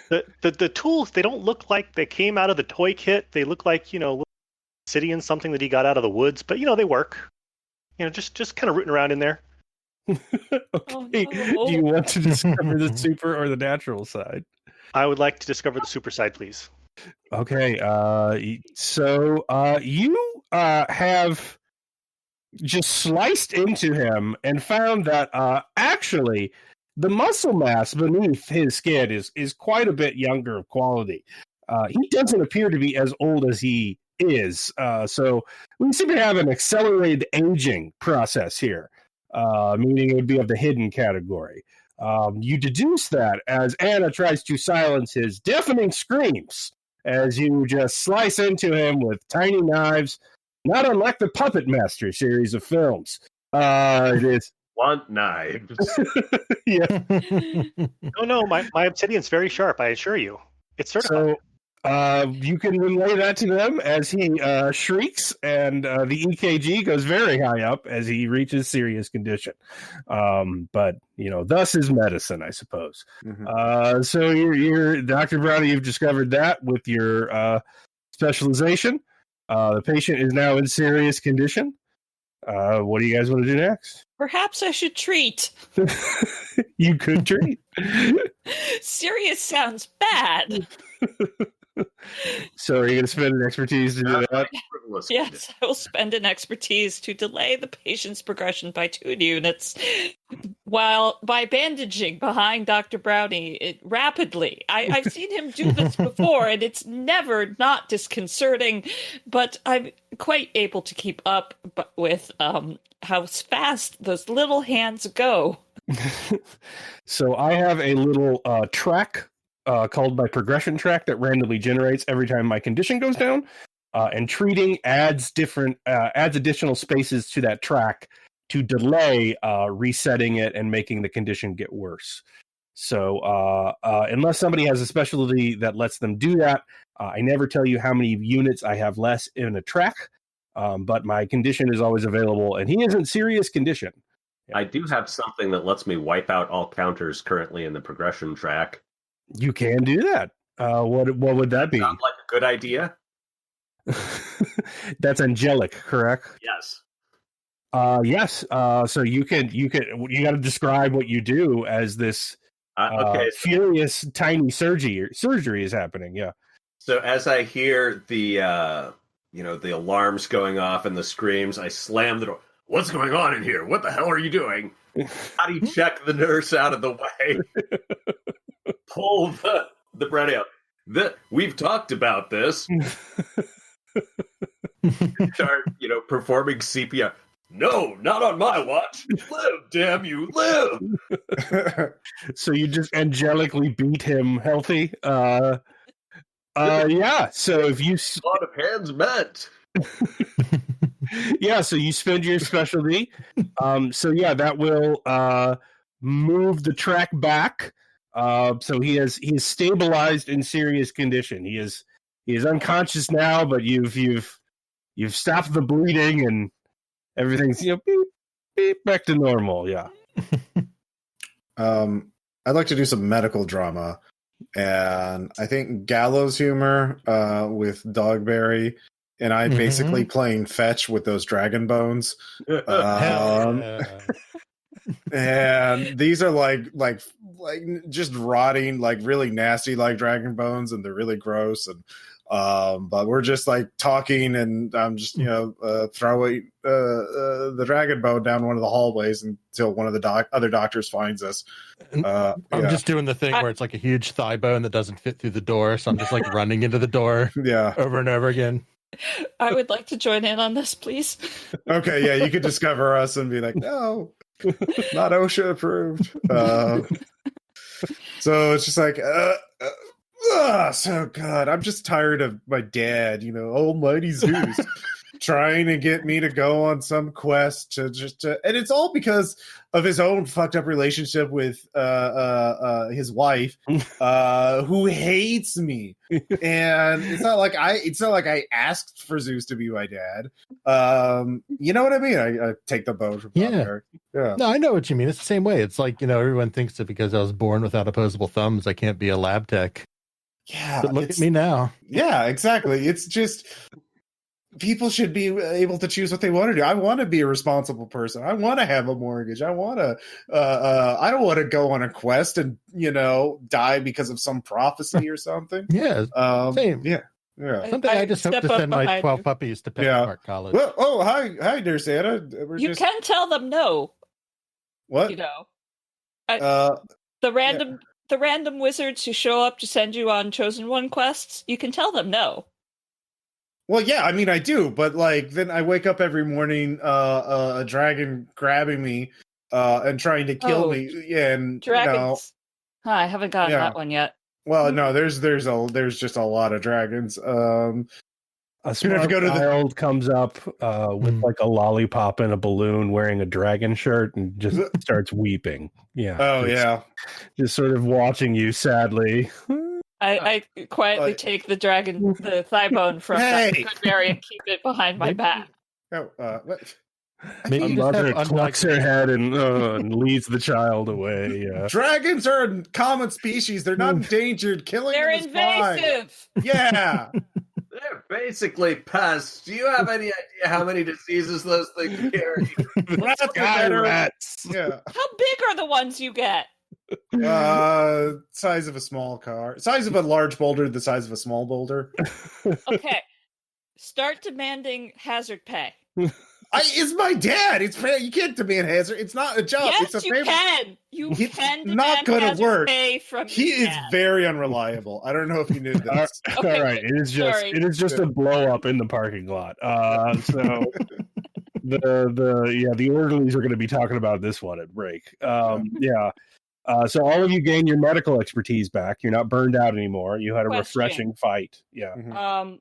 The tools, they don't look like they came out of the toy kit. They look like, obsidian, something that he got out of the woods, but they work. Just kind of rooting around in there. Okay. Oh, no. Do you want to discover the super or the natural side? I would like to discover the super side, please. Okay. So you have just sliced into him and found that actually the muscle mass beneath his skin is quite a bit younger of quality. He doesn't appear to be as old as he is. So we seem to have an accelerated aging process here, meaning it would be of the hidden category. You deduce that as Anna tries to silence his deafening screams as you just slice into him with tiny knives, not unlike the Puppet Master series of films. It is want knives. Yeah. No, my obsidian's very sharp, I assure you. It's certified. So You can relay that to them as he shrieks, and the EKG goes very high up as he reaches serious condition. But thus is medicine, I suppose. Mhm. So you're Dr. Brownie. You've discovered that with your specialization. The patient is now in serious condition. What do you guys want to do next? Perhaps I should treat. You could treat. Serious sounds bad. So are you going to spend an expertise to do that? Frivolous. Yes, I will spend an expertise to delay the patient's progression by 2 units while by bandaging behind Dr. Brownie rapidly. I've seen him do this before, and it's never not disconcerting, but I'm quite able to keep up with how fast those little hands go. So I have a little track called my progression track that randomly generates every time my condition goes down, and treating adds additional spaces to that track to delay resetting it and making the condition get worse. So unless somebody has a specialty that lets them do that, I never tell you how many units I have less in a track, but my condition is always available, and he is in serious condition. I do have something that lets me wipe out all counters currently in the progression track. You can do that. What would that be? Sound like a good idea? That's angelic, correct? Yes. Yes. So you got to describe what you do as this furious tiny surgery is happening. Yeah. So as I hear the the alarms going off and the screams, I slam the door. What's going on in here? What the hell are you doing? How do you check the nurse out of the way? Pull the bread out. We've talked about this. Start, performing CPR. No, not on my watch. Live, damn you, live. So you just angelically beat him healthy. Yeah. So if you A lot of hands met. Yeah, so you spend your specialty. So yeah, that will move the track back. So he is stabilized in serious condition. He is unconscious now, but you've stopped the bleeding and everything's beep, beep, back to normal. Yeah. I'd like to do some medical drama, and I think gallows humor with Dogberry. And I'm basically playing fetch with those dragon bones. And these are like just rotting, like really nasty, like dragon bones, and they're really gross. And but we're just like talking, and I'm just throwing the dragon bone down one of the hallways until one of the other doctors finds us. I'm just doing the thing where it's like a huge thigh bone that doesn't fit through the door, so I'm just like running into the door, over and over again. I would like to join in on this, please. Okay, yeah, you could discover us and be like, no, not OSHA approved. So it's just like, so God, I'm just tired of my dad, almighty Zeus, trying to get me to go on some quest and it's all because of his own fucked up relationship with his wife, who hates me. And it's not like I asked for Zeus to be my dad. You know what I mean? I take the bone from Eric. Yeah. No, I know what you mean. It's the same way. It's like, everyone thinks that because I was born without opposable thumbs, I can't be a lab tech. Yeah. But look at me now. Yeah, exactly. It's just people should be able to choose what they want to do. I want to be a responsible person. I want to have a mortgage. I want to. I don't want to go on a quest and die because of some prophecy or something. Yeah, same. Yeah. Someday I just hope to send my 12 puppies to Park College. Well, hi there, Santa. You can tell them no. What? The random wizards who show up to send you on Chosen One quests. You can tell them no. Well, yeah, I mean, I do, but then I wake up every morning, a dragon grabbing me, and trying to kill me. Yeah, and dragons. I haven't gotten that one yet. Well, no, there's just a lot of dragons. A smart child comes up with like a lollipop and a balloon, wearing a dragon shirt, and just starts weeping. Yeah. Oh, yeah. Just sort of watching you sadly. I quietly take the thigh bone from Hey! Dr. Goodberry and keep it behind my back. Oh, what? Maybe A you just mother have clucks her head and leads the child away. Yeah. Dragons are a common species. They're not endangered. Killing They're them is fine. invasive. Yeah. They're basically pests. Do you have any idea how many diseases those things carry? Rats are Sky better. rats. Yeah. How big are the ones you get? Size of a small car. Size of a large boulder, the size of a small boulder. Okay. Start demanding hazard pay. It's my dad. It's fair. You can't demand hazard. It's not a job. Yes, it's a you favor. can. You It's can demand not gonna hazard work. pay from He your is dad. very unreliable. I don't know if you knew this. Okay, All right, sorry. it is just a blow up in the parking lot. So the orderlies are going to be talking about this one at break. So all of you gain your medical expertise back. You're not burned out anymore. You had a Question. refreshing fight. Yeah. Mhm.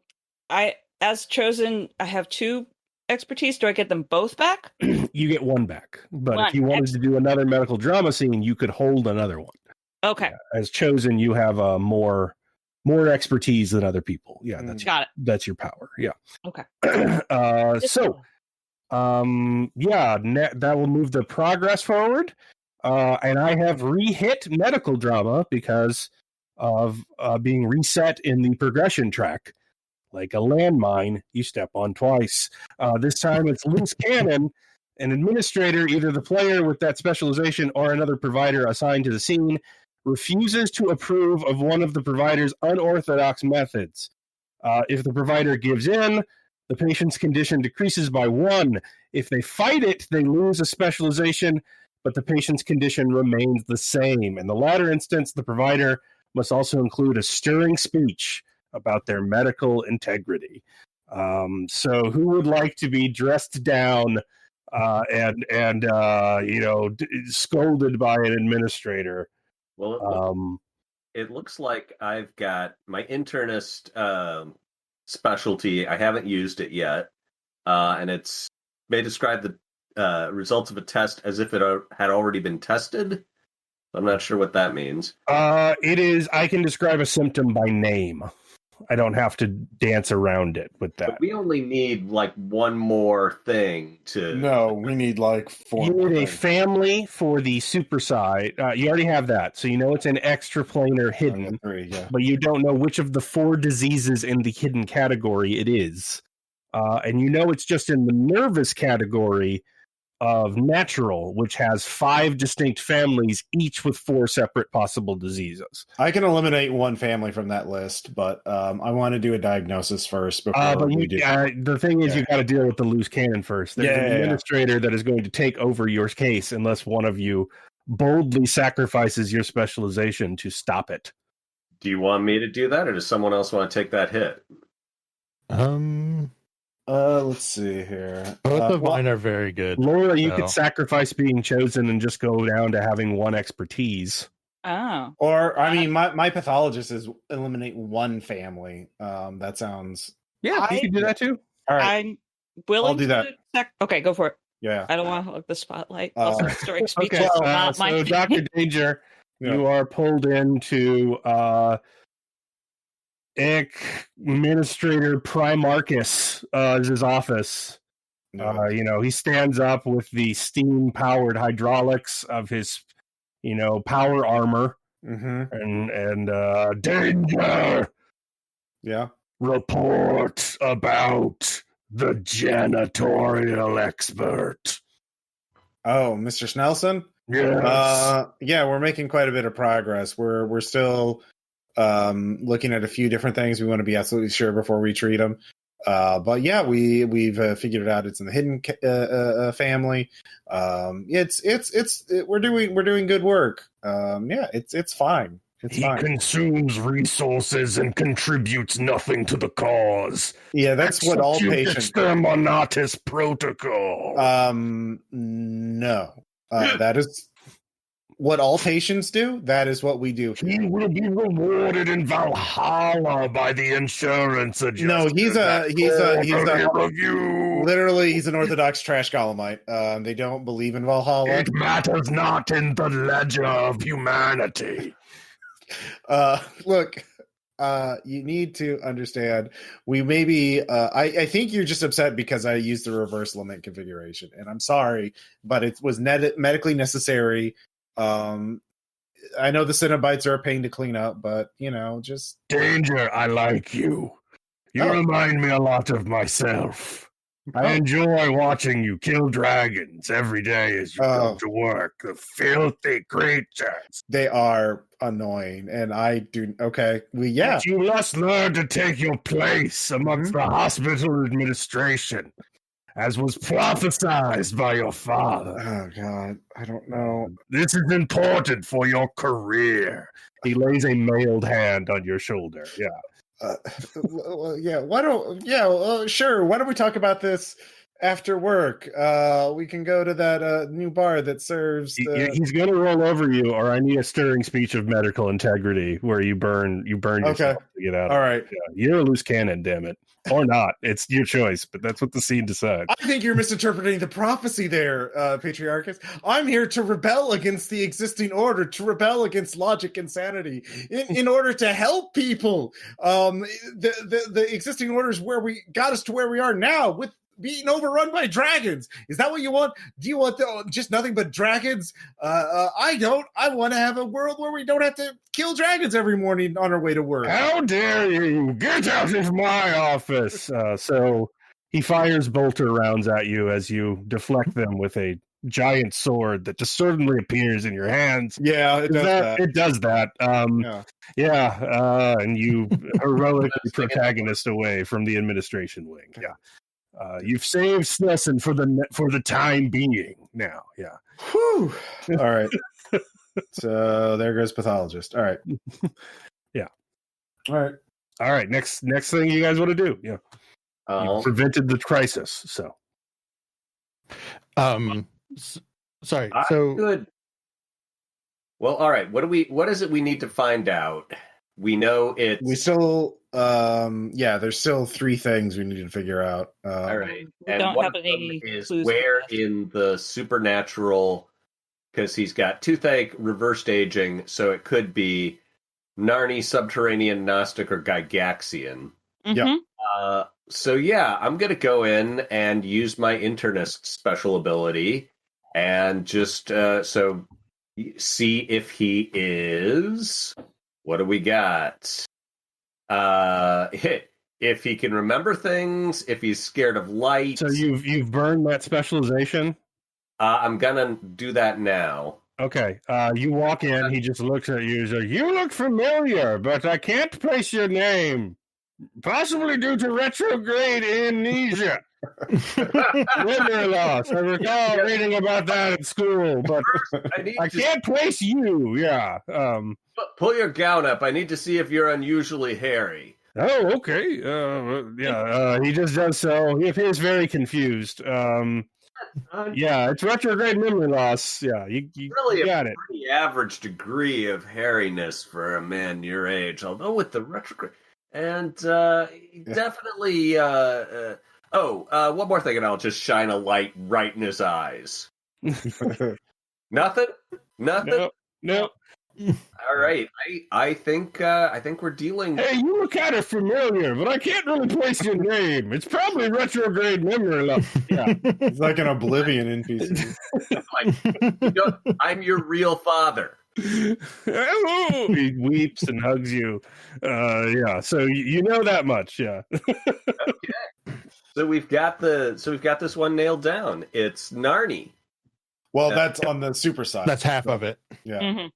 I as chosen, I have 2 expertise. Do I get them both back? You get one back. But One. if you wanted to do another medical drama scene, you could hold another one. Okay, As chosen, you have more expertise than other people. Yeah, got it. that's your power. Yeah. Okay. That will move the progress forward. And I have re-hit medical drama because of being reset in the progression track. Like a landmine, you step on twice. This time it's loose cannon. An administrator, either the player with that specialization or another provider assigned to the scene, refuses to approve of one of the provider's unorthodox methods. If the provider gives in, the patient's condition decreases by 1. If they fight it, they lose a specialization, but the patient's condition remains the same. In the latter instance, the provider must also include a stirring speech about their medical integrity. So who would like to be dressed down and scolded by an administrator? Well, it looks like I've got my internist specialty. I haven't used it yet, and it's may describe the results of a test as if it had already been tested. I'm not sure what that means. It is. I can describe a symptom by name. I don't have to dance around it with that. But we only need like one more thing to. No, we need like 4. You more need a things. family for the super side. You already have that, so you know it's an extraplanar hidden, 3, yeah. but you don't know which of the 4 diseases in the hidden category it is. And you know it's just in the nervous category of natural, which has 5 distinct families, each with 4 separate possible diseases. I can eliminate one family from that list, but I want to do a diagnosis first before But we do. the thing is, you got to deal with the loose cannon first. There's an Yeah. administrator that is going to take over your case unless one of you boldly sacrifices your specialization to stop it. Do you want me to do that, or does someone else want to take that hit? Let's see here. Both of mine are very good. Laura, you So- could sacrifice being chosen and just go down to having 1 expertise. Oh. Or I mean, my pathologist is eliminate one family. That sounds Yeah, you could do that too. all right. I'm willing I'll do that. Okay, go for it. Yeah. I don't want to hog the spotlight. Uh, Also, story speech Okay, is not my so thing. Dr. Danger, Yeah. you are pulled into Administrator Primarchus' his office. He stands up with the steam-powered hydraulics of his, power armor, Mm-hmm. and danger. Yeah. Report about the janitorial expert. Oh, Mr. Snelson? Yes. Yeah, we're making quite a bit of progress. We're still looking at a few different things. We want to be absolutely sure before we treat them. But yeah, we've figured it out. It's in the hidden family. We're doing good work. It's fine. It's He fine. consumes resources and contributes nothing to the cause. Yeah, that's what all Execute patients. Exterminatus protocol. No, that is what all patients do. That is what we do. He will be rewarded in Valhalla by the insurance adjuster. No, he's a review. literally he's an Orthodox trash golemite. They don't believe in Valhalla. It matters not in the ledger of humanity. Look, you need to understand. We maybe, I think you're just upset because I used the reverse lament configuration, and I'm sorry, but it was medically necessary. I know the Cenobites are a pain to clean up, but just Danger, I like you. You Oh. remind me a lot of myself. I enjoy watching you kill dragons every day as you Oh. go to work. The filthy creatures. they are annoying, and I do. Okay, yeah. But you must learn to take your place amongst the hospital administration, as was prophesized by your father. Oh God, I don't know. This is important for your career. He lays a mailed hand on your shoulder. Yeah. Yeah. Sure. Why don't we talk about this after work? We can go to that new bar that serves. He's going to roll over you, or I need a stirring speech of medical integrity where you burn yourself to get out. All right. Yeah, you're a loose cannon, damn it, or not. It's your choice, but that's what the scene decides. I think you're misinterpreting the prophecy there, Patriarchus. I'm here to rebel against the existing order, to rebel against logic and sanity, in order to help people. The existing order is where we got us to where we are now, with being overrun by dragons. Is that what you want? Do you want just nothing but dragons? I don't. I want to have a world where we don't have to kill dragons every morning on our way to work. How dare you! Get out of my office! So he fires bolter rounds at you as you deflect them with a giant sword that just suddenly appears in your hands. Yeah, it does that. It does that. And you heroically protagonist away from the administration wing. Yeah. You've saved Snessen for the time being. Now, yeah. Whew. All right. So there goes pathologist. All right. Yeah. All right. Next thing you guys want to do? Yeah. You prevented the crisis. So. Sorry. Good. Well, all right. What is it we need to find out? We know it's. We still. There's still 3 things we need to figure out. All right. We And don't one have of any them is clues where for that. in the supernatural, because he's got toothache, reversed aging, so it could be Narni, Subterranean, Gnostic, or Gygaxian. Mhm. So yeah, I'm gonna go in and use my internist special ability and just see if he is. What do we got? If he can remember things, if he's scared of light. So you've burned that specialization? I'm gonna do that now. Okay. You walk in, he just looks at you and says, "You look familiar, but I can't place your name. Possibly due to retrograde amnesia." Memory loss. I recall reading about that at school, but I can't place you. Yeah. Pull your gown up. I need to see if you're unusually hairy. Oh, okay. He just does so. He appears very confused. Yeah, it's retrograde memory loss. Yeah, you Really got a it. pretty average degree of hairiness for a man your age, although with the retrograde. And definitely... one more thing, and I'll just shine a light right in his eyes. Nothing? No. All right. I think we're dealing... Hey, you look kind of familiar, but I can't really place your name. It's probably retrograde memory loss. Yeah. It's like an Oblivion NPC. I'm your real father. Hello. He weeps and hugs you. Yeah. So you know that much. Yeah. Okay. So we've got this one nailed down. It's Narni. Well, that's on the super side. That's half of it. Yeah. Mhm.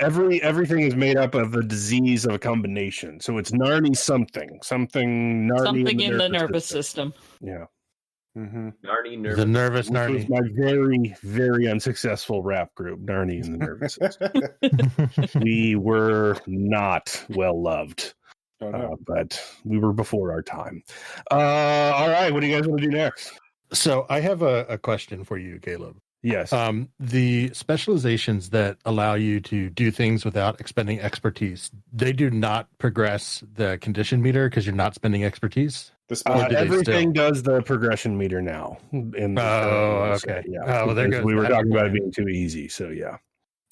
Everything is made up of a disease of a combination. So it's Narni something Narni Something in the nervous system. Yeah. Mm-hmm. Narni nervous. The nervous Which was Narni. my very, very unsuccessful rap group, Narni and the Nervous System. We were not well loved, Oh, no. but we were before our time. All right, what do you guys want to do next? So I have a question for you, Caleb. Yes. The specializations that allow you to do things without expending expertise, they do not progress the condition meter because you're not spending expertise. The spell. do they Everything does the progression meter now. Okay. Yeah. Oh, well, there Because goes we were that talking about it plan. being too easy. So yeah.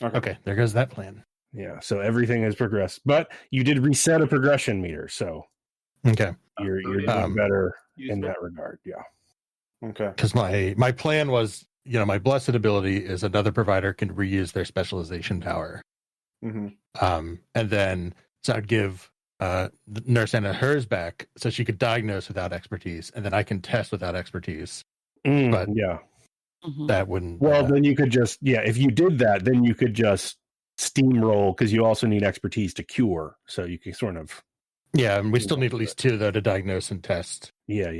Okay, there goes that plan. Yeah, so everything has progressed, but you did reset a progression meter, so Okay. you're doing Um, better in useful. that regard. Yeah. Okay. Because my plan was, my blessed ability is another provider can reuse their specialization power. Mm-hmm. And then so I'd give Nurse Anna hers back so she could diagnose without expertise, and then I can test without expertise. But Yeah. Mhm. that wouldn't. Well, then you could just if you did that, then you could just steamroll because you also need expertise to cure, so you can sort of yeah, and we still need at least 2 though to diagnose and test yeah.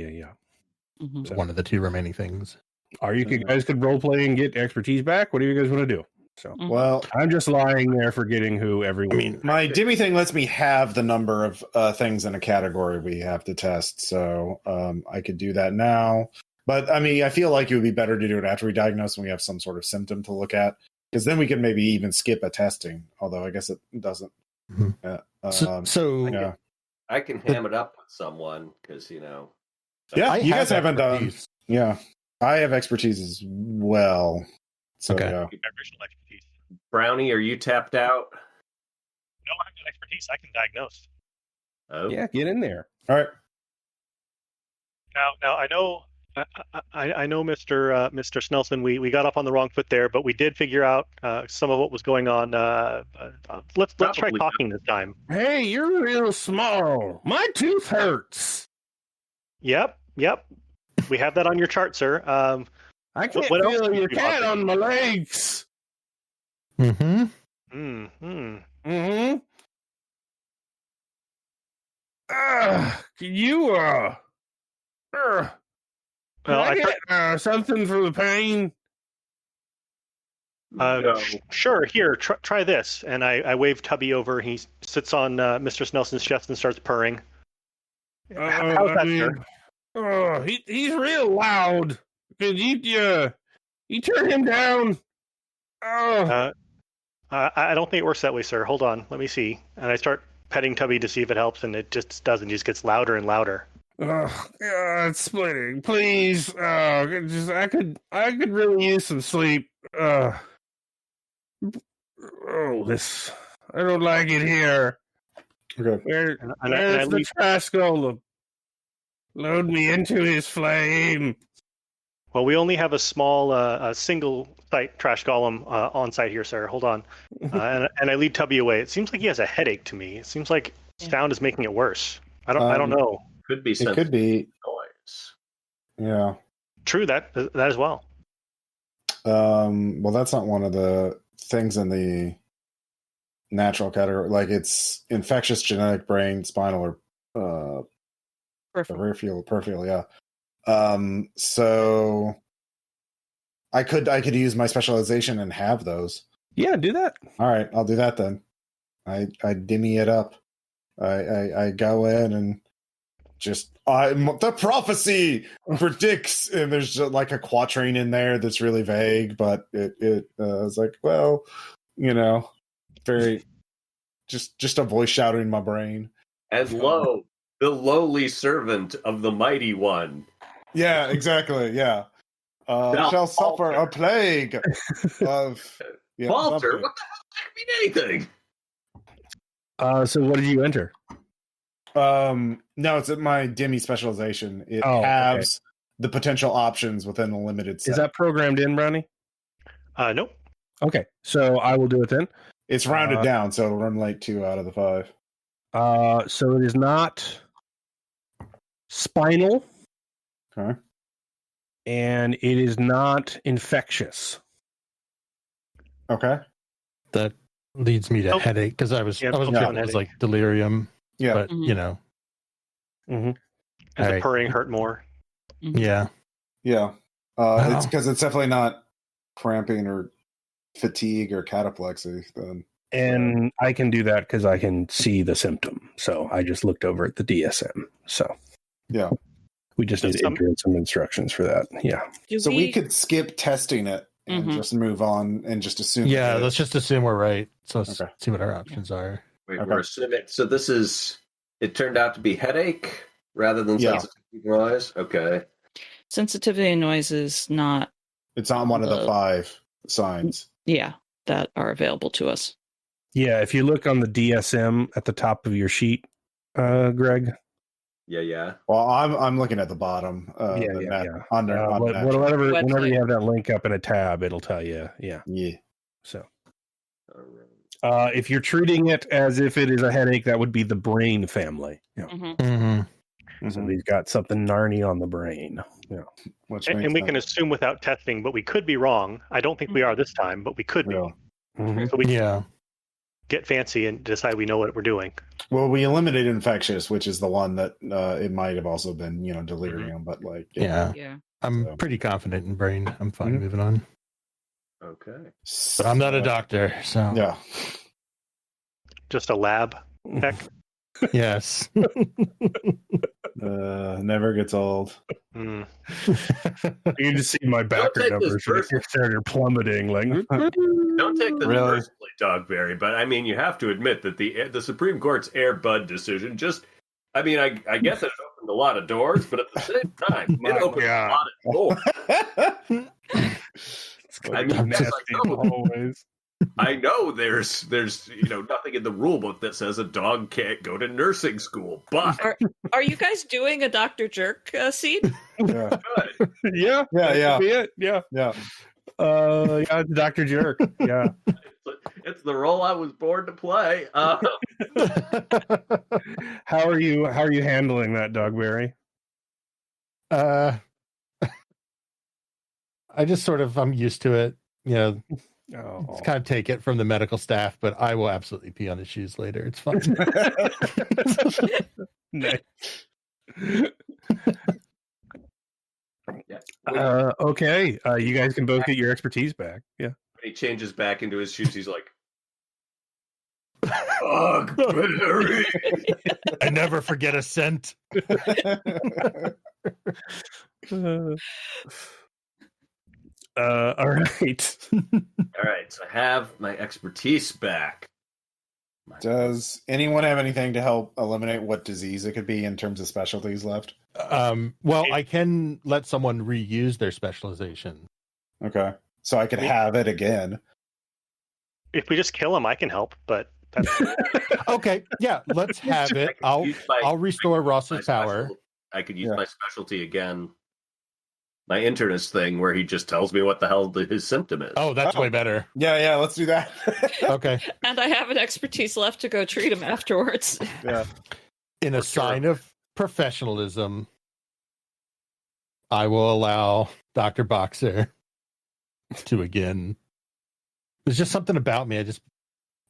Mhm. one of the 2 remaining things. Or you guys could role play and get expertise back. What do you guys want to do? So Mhm. Well, I'm just lying there, forgetting who everyone. my Dimmy thing lets me have the number of things in a category we have to test, so I could do that now. But I mean, I feel like it would be better to do it after we diagnose and we have some sort of symptom to look at, because then we can maybe even skip a testing. Although I guess it doesn't. Mhm. So yeah, I can ham it up with someone because yeah. I You guys have haven't done. expertise. Yeah, I have expertise as well. So Okay. yeah. Original expertise. Brownie, are you tapped out? No, I've got expertise. I can diagnose. Oh, Yeah, get in there. All right. Now I know. I know, Mr. Snelson. We got up on the wrong foot there, but we did figure out some of what was going on. Let's try Probably talking this time. Hey, you're real small. My tooth hurts. Yep. We have that on your chart, sir. I can't What else feel do your you cat want? on my legs. Mm-hmm. Mm-hmm. Can you can Well, I I get something for the pain? no. Sure. Here, try this. And I wave Tubby over. He sits on Mr. Snelson's chest and starts purring. How's that, sir? He's real loud. Could you turn him down? Oh, I don't think it works that way, sir. Hold on. Let me see. And I start petting Tubby to see if it helps, and it just doesn't. It just gets louder and louder. it's splitting. Please, I could really use some sleep. I don't like it here. Okay. Where's And I the leave. trash golem? Load me into his flame. Well, we only have a small, single site trash golem on site here, sir. Hold on. And I lead Tubby away. It seems like he has a headache to me. It seems like sound is making it worse. I don't know. Could be It sensitive could be. noise. Yeah. True that as well. Well, that's not one of the things in the natural category. Like it's infectious, genetic, brain, spinal, or peripheral. Yeah. So I could use my specialization and have those. Yeah, do that. All right, I'll do that then. I dimmy it up. I go in and just the prophecy predicts, and there's just like a quatrain in there that's really vague, but it was like, well, very just a voice shouting in my brain. And lo, the lowly servant of the mighty one. Yeah, exactly. Yeah, Now, shall suffer Falter. a plague of Walter, something. what the hell does that mean anything? So what did you enter? No, it's my Dimmy specialization. It halves the potential options within a limited set. Is that programmed in, Brownie? Nope. Okay, so I will do it then. It's rounded down, so it'll run like 2 out of the 5. So it is not spinal, Okay. and it is not infectious. Okay. That leads me to Nope. headache because I was Yeah, hoping yeah. it was like delirium, Yeah. but Mhm. Mm-hmm. Does the Alright. purring hurt more? yeah. Yeah. Wow. It's because it's definitely not cramping or fatigue or cataplexy. Then And I can do that because I can see the symptom. So I just looked over at the DSM. So yeah. we just need to Some- enter in some instructions for that. Yeah. So we could skip testing it and Mhm. just move on and just assume. Yeah, it let's is. just assume we're right. So let's Okay. see what our options are. Wait, Okay. we're assuming. So this is. It turned out to be headache rather than Yeah. sensitivity noise. Okay. Sensitivity and noise is not, It's on one of the 5 signs. that are available to us. Yeah, if you look on the DSM at the top of your sheet, Greg. Yeah. Well, I'm looking at the bottom. Under whenever you have that link up in a tab, it'll tell you. Yeah. So, All right. if you're treating it as if it is a headache, that would be the brain family. Yeah. So he's got something gnarly on the brain. Yeah. And we can assume without testing, but we could be wrong. I don't think we are this time, but we could be. So we can get fancy and decide we know what we're doing. Well, we eliminated infectious, which is the one that it might have also been, delirium, but I'm pretty confident in brain. I'm fine moving on. Okay. But I'm not a doctor, so yeah. Just a lab tech. Yes. Never gets old. You can just see my backer numbers started plummeting. Like, don't take this personally, Dogberry, but I mean, you have to admit that the Supreme Court's Air Bud decision I guess it opened a lot of doors, but at the same time, it opened a lot of doors. I mean, always. I know there's nothing in the rule book that says a dog can't go to nursing school, but are you guys doing a Dr. Jerk scene? Yeah. Yeah. Dr. Jerk. Yeah. It's the role I was born to play. How are you handling that, Dogberry? I just I'm used to it. Just kind of take it from the medical staff, but I will absolutely pee on his shoes later. It's fine. Nice. Okay. You guys can both get your expertise back. Yeah. When he changes back into his shoes, he's like, Dogberry. I never forget a scent. All right. All right, so I have my expertise back. Does anyone have anything to help eliminate what disease it could be in terms of specialties left? Well, I can let someone reuse their specialization. Okay. So I could have it again. If we just kill him, I can help, but that's okay. Yeah, let's have it. I'll restore Ross's power. I could use my specialty again. My internist thing where he just tells me what the hell his symptom is. Oh, that's way better. Yeah, let's do that. Okay. And I have an expertise left to go treat him afterwards. Yeah. In a sign of professionalism, I will allow Dr. Boxer to again. There's just something about me.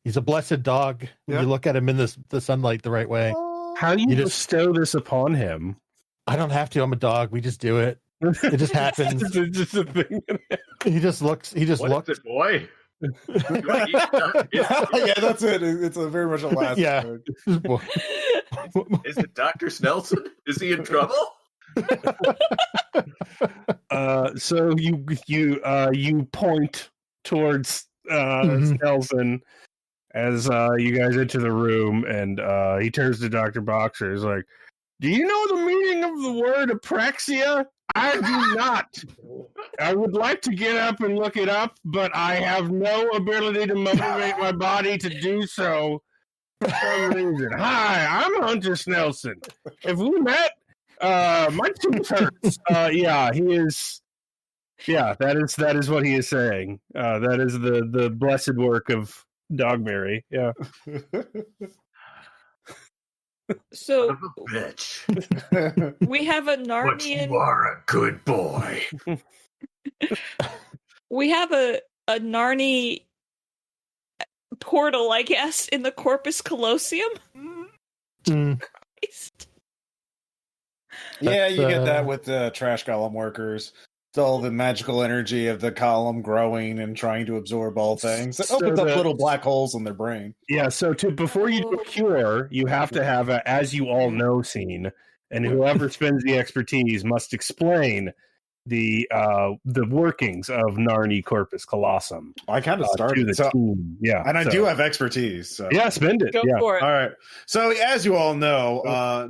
He's a blessed dog. When you look at him in the sunlight the right way. How do you bestow this upon him? I don't have to. I'm a dog. We just do it. It just happens. It's just a thing. He just looks. What is it, boy? Yeah, that's it. It's very much a last. Yeah. Is it Dr. Snelson? Is he in trouble? So you point towards Snelson as you guys enter the room, and he turns to Dr. Boxer. He's like, "Do you know the meaning of the word apraxia?" I do not. I would like to get up and look it up, but I have no ability to motivate my body to do so for some reason. Hi, I'm Hunter Snelson. Have we met? My tooth hurts. Yeah, he is. Yeah, that is what he is saying. That is the blessed work of Dogberry. Yeah. So, bitch. We have a Narnian. But you are a good boy. We have a Narni portal, I guess, in the Corpus Callosium. Yeah, you get that with the trash column workers. It's all the magical energy of the column growing and trying to absorb all things. It opens up little black holes in their brain. Yeah, so before you do a cure, you have to have a "as you all know" scene, and whoever spends the expertise must explain the workings of Narni Corpus Callosum. I kind of started to the team. Yeah, and I do have expertise. So. Yeah, spend it. Go for it. All right. So, as you all know,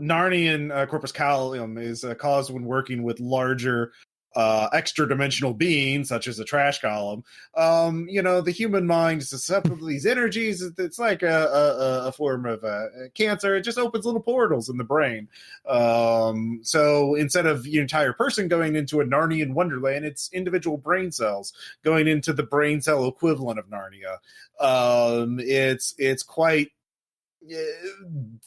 Narnian Corpus Callosum is caused when working with larger extra dimensional being, such as a trash column, the human mind is susceptible to these energies. It's like a form of cancer. It just opens little portals in the brain. So instead of your entire person going into a Narnian wonderland, it's individual brain cells going into the brain cell equivalent of Narnia. It's quite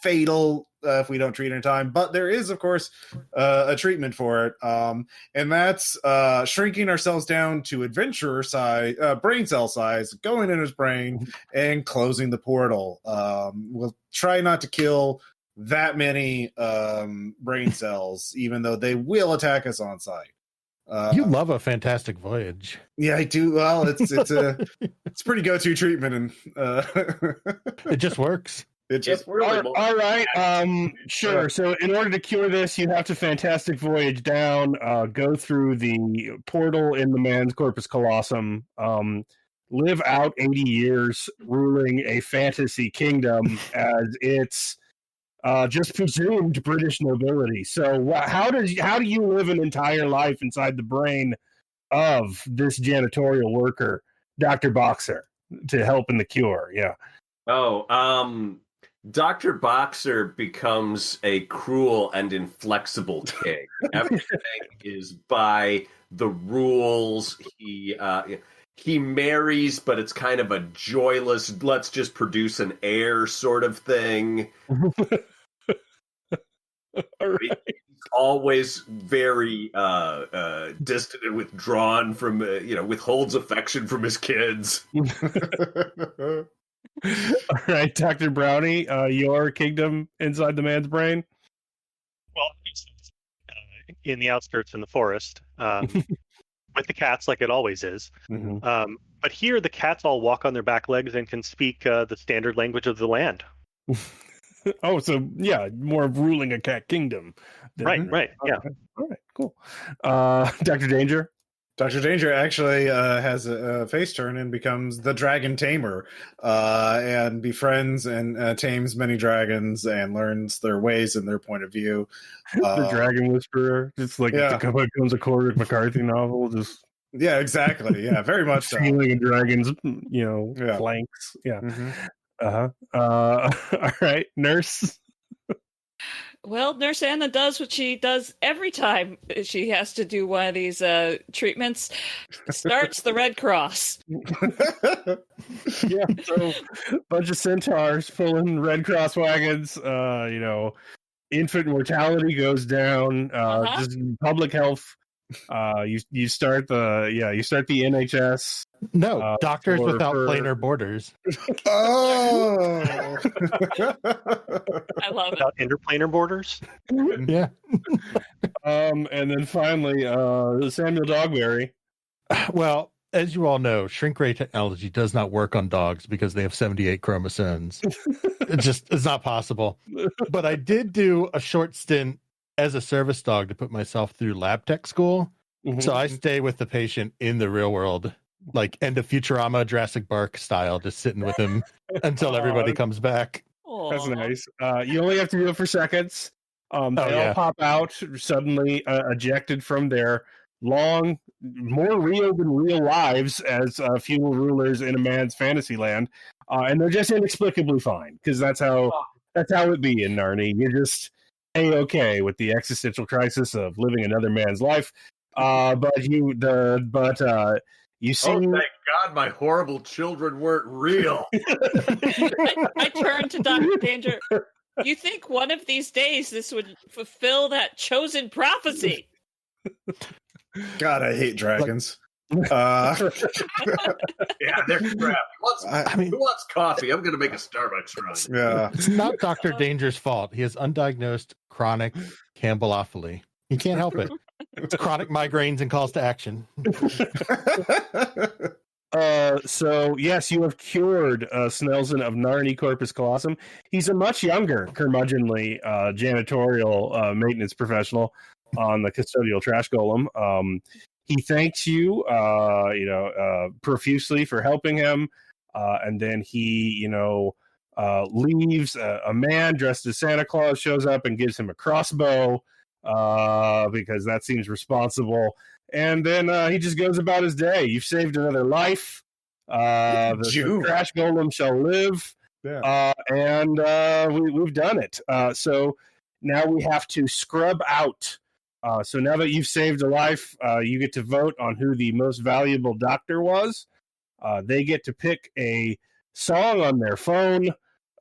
fatal if we don't treat it in time, but there is, of course, a treatment for it, and that's shrinking ourselves down to adventurer size, brain cell size, going in his brain and closing the portal. We'll try not to kill that many brain cells, even though they will attack us on sight. You love A Fantastic Voyage. Yeah, I do. Well, it's a pretty go-to treatment, and It just works. it just All right. Sure. So in order to cure this, you have to Fantastic Voyage down, go through the portal in the man's corpus callosum, live out 80 years ruling a fantasy kingdom as its just presumed British nobility. So how do you live an entire life inside the brain of this janitorial worker, Dr. Boxer, to help in the cure? Yeah. Dr. Boxer becomes a cruel and inflexible king. Everything is by the rules. He marries, but it's kind of a joyless, let's just produce an heir sort of thing. He's always very distant and withdrawn from, withholds affection from his kids. All right, Dr. Brownie, your kingdom inside the man's brain? Well, in the outskirts in the forest, with the cats like it always is. Mm-hmm. But here the cats all walk on their back legs and can speak the standard language of the land. Oh, so yeah, more of ruling a cat kingdom. Right, yeah. All right, cool. Dr. Danger? Dr. Danger actually has a face turn and becomes the Dragon Tamer, and befriends and tames many dragons and learns their ways and their point of view. The Dragon Whisperer, just like yeah. it becomes a Cormac McCarthy novel, just Yeah, exactly. Yeah, very much so. feeling a dragon's, Yeah. flanks. Yeah. Mm-hmm. All right, Nurse. Well, Nurse Anna does what she does every time she has to do one of these treatments. Starts the Red Cross. Yeah, so a bunch of centaurs pulling Red Cross wagons. Infant mortality goes down. Just public health. You start the NHS. No, Doctors for- Without for- Planar Borders. Oh, I love it. Without interplanar borders. Yeah. And then finally, Samuel Dogberry. Well, as you all know, shrink ray technology does not work on dogs because they have 78 chromosomes. It's not possible. But I did do a short stint as a service dog to put myself through lab tech school. Mm-hmm. So I stay with the patient in the real world, like end of Futurama, Jurassic Park style, just sitting with him until everybody comes back. That's Aw. nice. You only have to do it for seconds. They all pop out suddenly, ejected from their long, more real than real lives as feudal rulers in a man's fantasy land, and they're just inexplicably fine because that's how it be in Narnia. You're just A-okay with the existential crisis of living another man's life, but you see. Oh, thank God my horrible children weren't real. I turn to Dr. Danger. You think one of these days this would fulfill that chosen prophecy? God, I hate dragons. Yeah, they're crap. Who wants coffee? I'm going to make a Starbucks run. Yeah. It's not Dr. Danger's fault. He has undiagnosed chronic Campbellophilia. He can't help it. It's chronic migraines and calls to action. So yes, you have cured Snelson of Narni corpus callosum. He's a much younger, curmudgeonly janitorial maintenance professional on the custodial trash golem. He thanks you, profusely for helping him, and then he, leaves. A man dressed as Santa Claus shows up and gives him a crossbow. because that seems responsible. And then he just goes about his day. You've saved another life. The trash golem shall live. Yeah. We've done it. So now we have to scrub out. So now that you've saved a life, you get to vote on who the most valuable doctor was. They get to pick a song on their phone,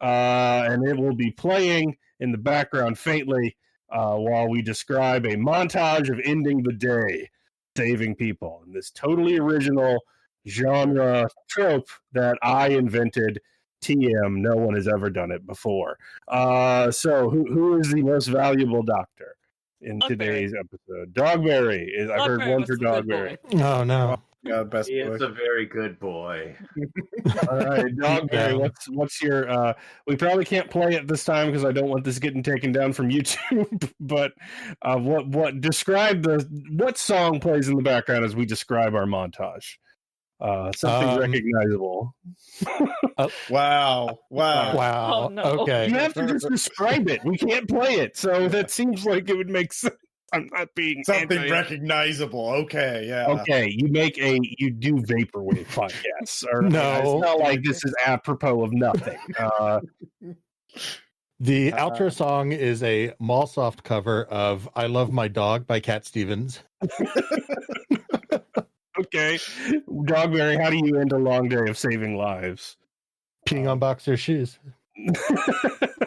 and it will be playing in the background faintly while we describe a montage of ending the day, saving people. In this totally original genre trope that I invented. TM, no one has ever done it before. So who is the most valuable doctor in today's episode? Dogberry. I heard one for Dogberry. Oh, no. Yeah, best He boy. is a very good boy. All right, Dogberry, what's your... we probably can't play it this time because I don't want this getting taken down from YouTube, but what song plays in the background as we describe our montage? Something recognizable. Wow. Wow. Oh, no. Okay. You have to just describe it. We can't play it, so that seems like it would make sense. I'm not being Something recognizable. Okay, yeah. Okay, you do vaporwave podcasts. Or, No. it's not like this is apropos of nothing. The outro song is a Mallsoft cover of "I Love My Dog" by Cat Stevens. Okay, Dogberry, how do you end a long day of saving lives? Peeing on boxer shoes.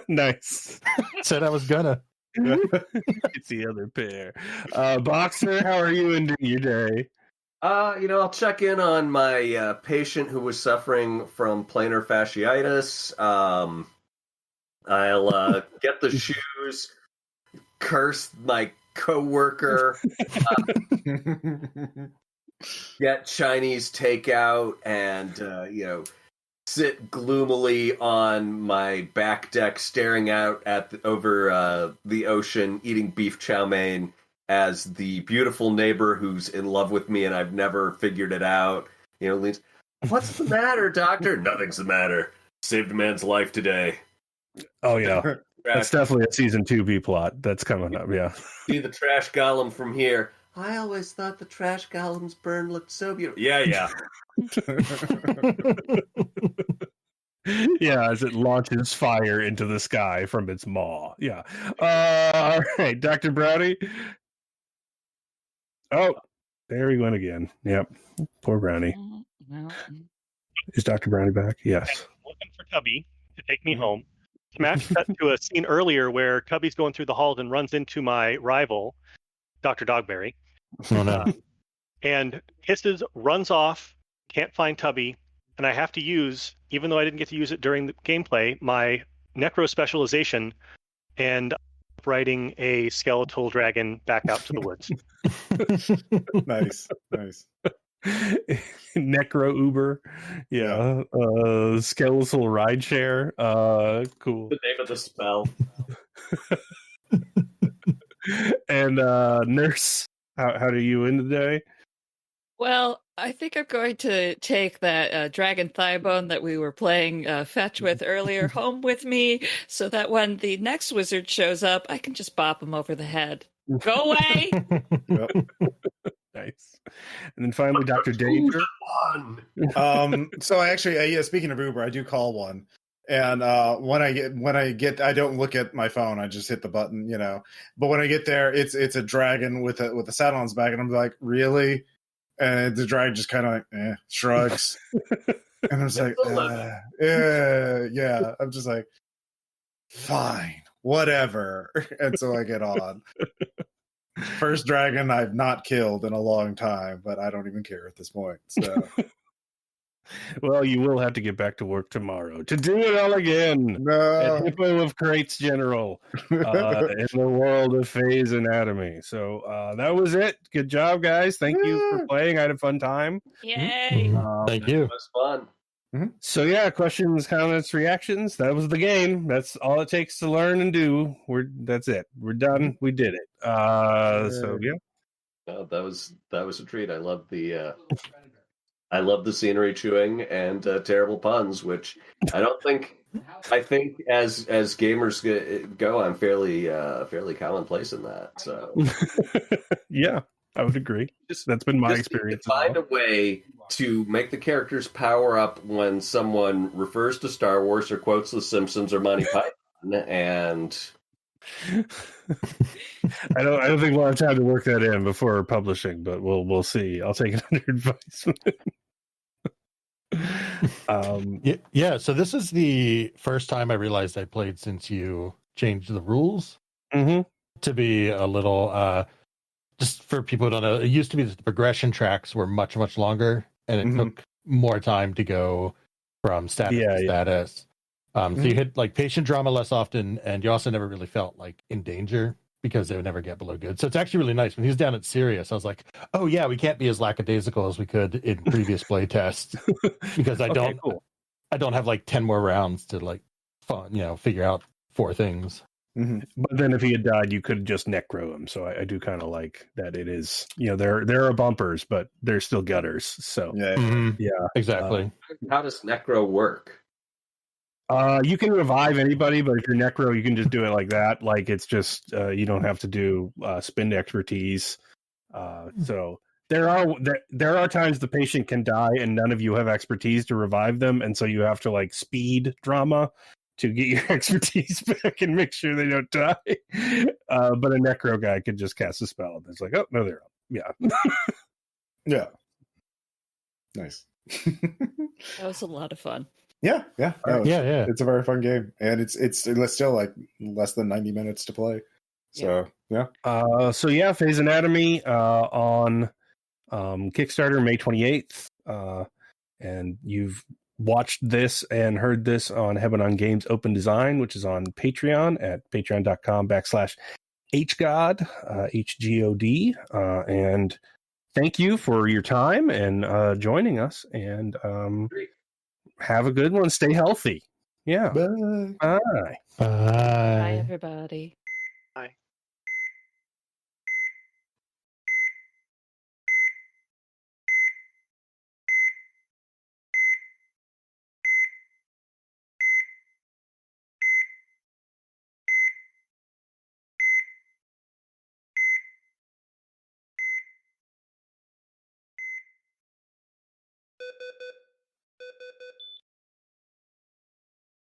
Nice. Said I was gonna. It's the other pair. Boxer, how are you ending your day? I'll check in on my patient who was suffering from plantar fasciitis. I'll get the shoes, curse my coworker, get Chinese takeout, and sit gloomily on my back deck, staring out over the ocean, eating beef chow mein as the beautiful neighbor who's in love with me, and I've never figured it out. Leans, "What's the matter, doctor?" "Nothing's the matter. Saved a man's life today." Oh yeah, that's definitely a season 2 B plot that's coming up. Yeah. See the trash golem from here. "I always thought the trash golem's burn looked so beautiful." Yeah. Yeah, as it launches fire into the sky from its maw. Yeah. All right, Dr. Brownie. Oh, there he went again. Yep. Poor Brownie. Is Dr. Brownie back? Yes. I'm looking for Tubby to take me home. Smash cut to a scene earlier where Tubby's going through the halls and runs into my rival, Dr. Dogberry. Oh no. And hisses, runs off, can't find Tubby, and I have to use, even though I didn't get to use it during the gameplay, my necro specialization and riding a skeletal dragon back out to the woods. Nice. Necro Uber. Yeah. Skeletal rideshare. Cool. The name of the spell. And Nurse, how do you end the day? Well, I think I'm going to take that dragon thigh bone that we were playing fetch with earlier home with me, so that when the next wizard shows up, I can just bop him over the head. Go away! Nice. And then finally, Dr. Danger. So I actually, speaking of Uber, I do call one. And when I get, I don't look at my phone. I just hit the button, But when I get there, it's a dragon with a saddle on its back, and I'm like, really? And the dragon just kind of shrugs, and I'm just like, yeah. I'm just like, fine, whatever. And so I get on. First dragon I've not killed in a long time, but I don't even care at this point. So. Well, you will have to get back to work tomorrow to do it all again. No. At Hippo of Crates General in the world of phase anatomy. So that was it. Good job, guys. Thank you for playing. I had a fun time. Yay! Thank you. It was fun. So yeah, questions, comments, reactions. That was the game. That's all it takes to learn and do. That's it. We're done. We did it. So yeah. Oh, that was a treat. I love the scenery chewing and terrible puns, which I don't think I think as gamers go, I'm fairly commonplace in that. So Yeah, I would agree. just That's been my just need experience to as find well. a way to make the characters power up when someone refers to Star Wars or quotes The Simpsons or Monty Python, and I don't think we'll have time to work that in before publishing, but we'll see. I'll take it under advisement. Yeah, so this is the first time I realized I played since you changed the rules mhm. to be a little just for people who don't know, it used to be that the progression tracks were much, much longer and it Mhm. took more time to go from status Yeah, to yeah. status. So you hit like patient drama less often, and you also never really felt like in danger because they would never get below good. So it's actually really nice. When he was down at Sirius, I was like, oh yeah, we can't be as lackadaisical as we could in previous play tests because I Okay, cool. don't have like 10 more rounds to like figure out 4 things. Mhm. But then if he had died, you could just necro him. So I do kind of like that. It is, there are bumpers, but they're still gutters. So Yeah. Mhm. yeah, Exactly. how does Necro work? you can revive anybody, but if you're necro, you can just do it like that. Like it's just you don't have to do spend expertise. So there are times the patient can die and none of you have expertise to revive them, and so you have to like speed drama to get your expertise back and make sure they don't die. But a necro guy could just cast a spell and it's like, oh no, they're up. Yeah. Yeah. Nice. That was a lot of fun. Yeah. No, Yeah. It's a very fun game, and it's still like less than 90 minutes to play. So yeah. So yeah, Phase Anatomy on Kickstarter May 28th. And you've watched this and heard this on Heaven on Games Open Design, which is on Patreon at patreon.com/hgod, HGOD. And thank you for your time and joining us. And have a good one. Stay healthy. Yeah. Bye. Bye. Bye, everybody. Hi.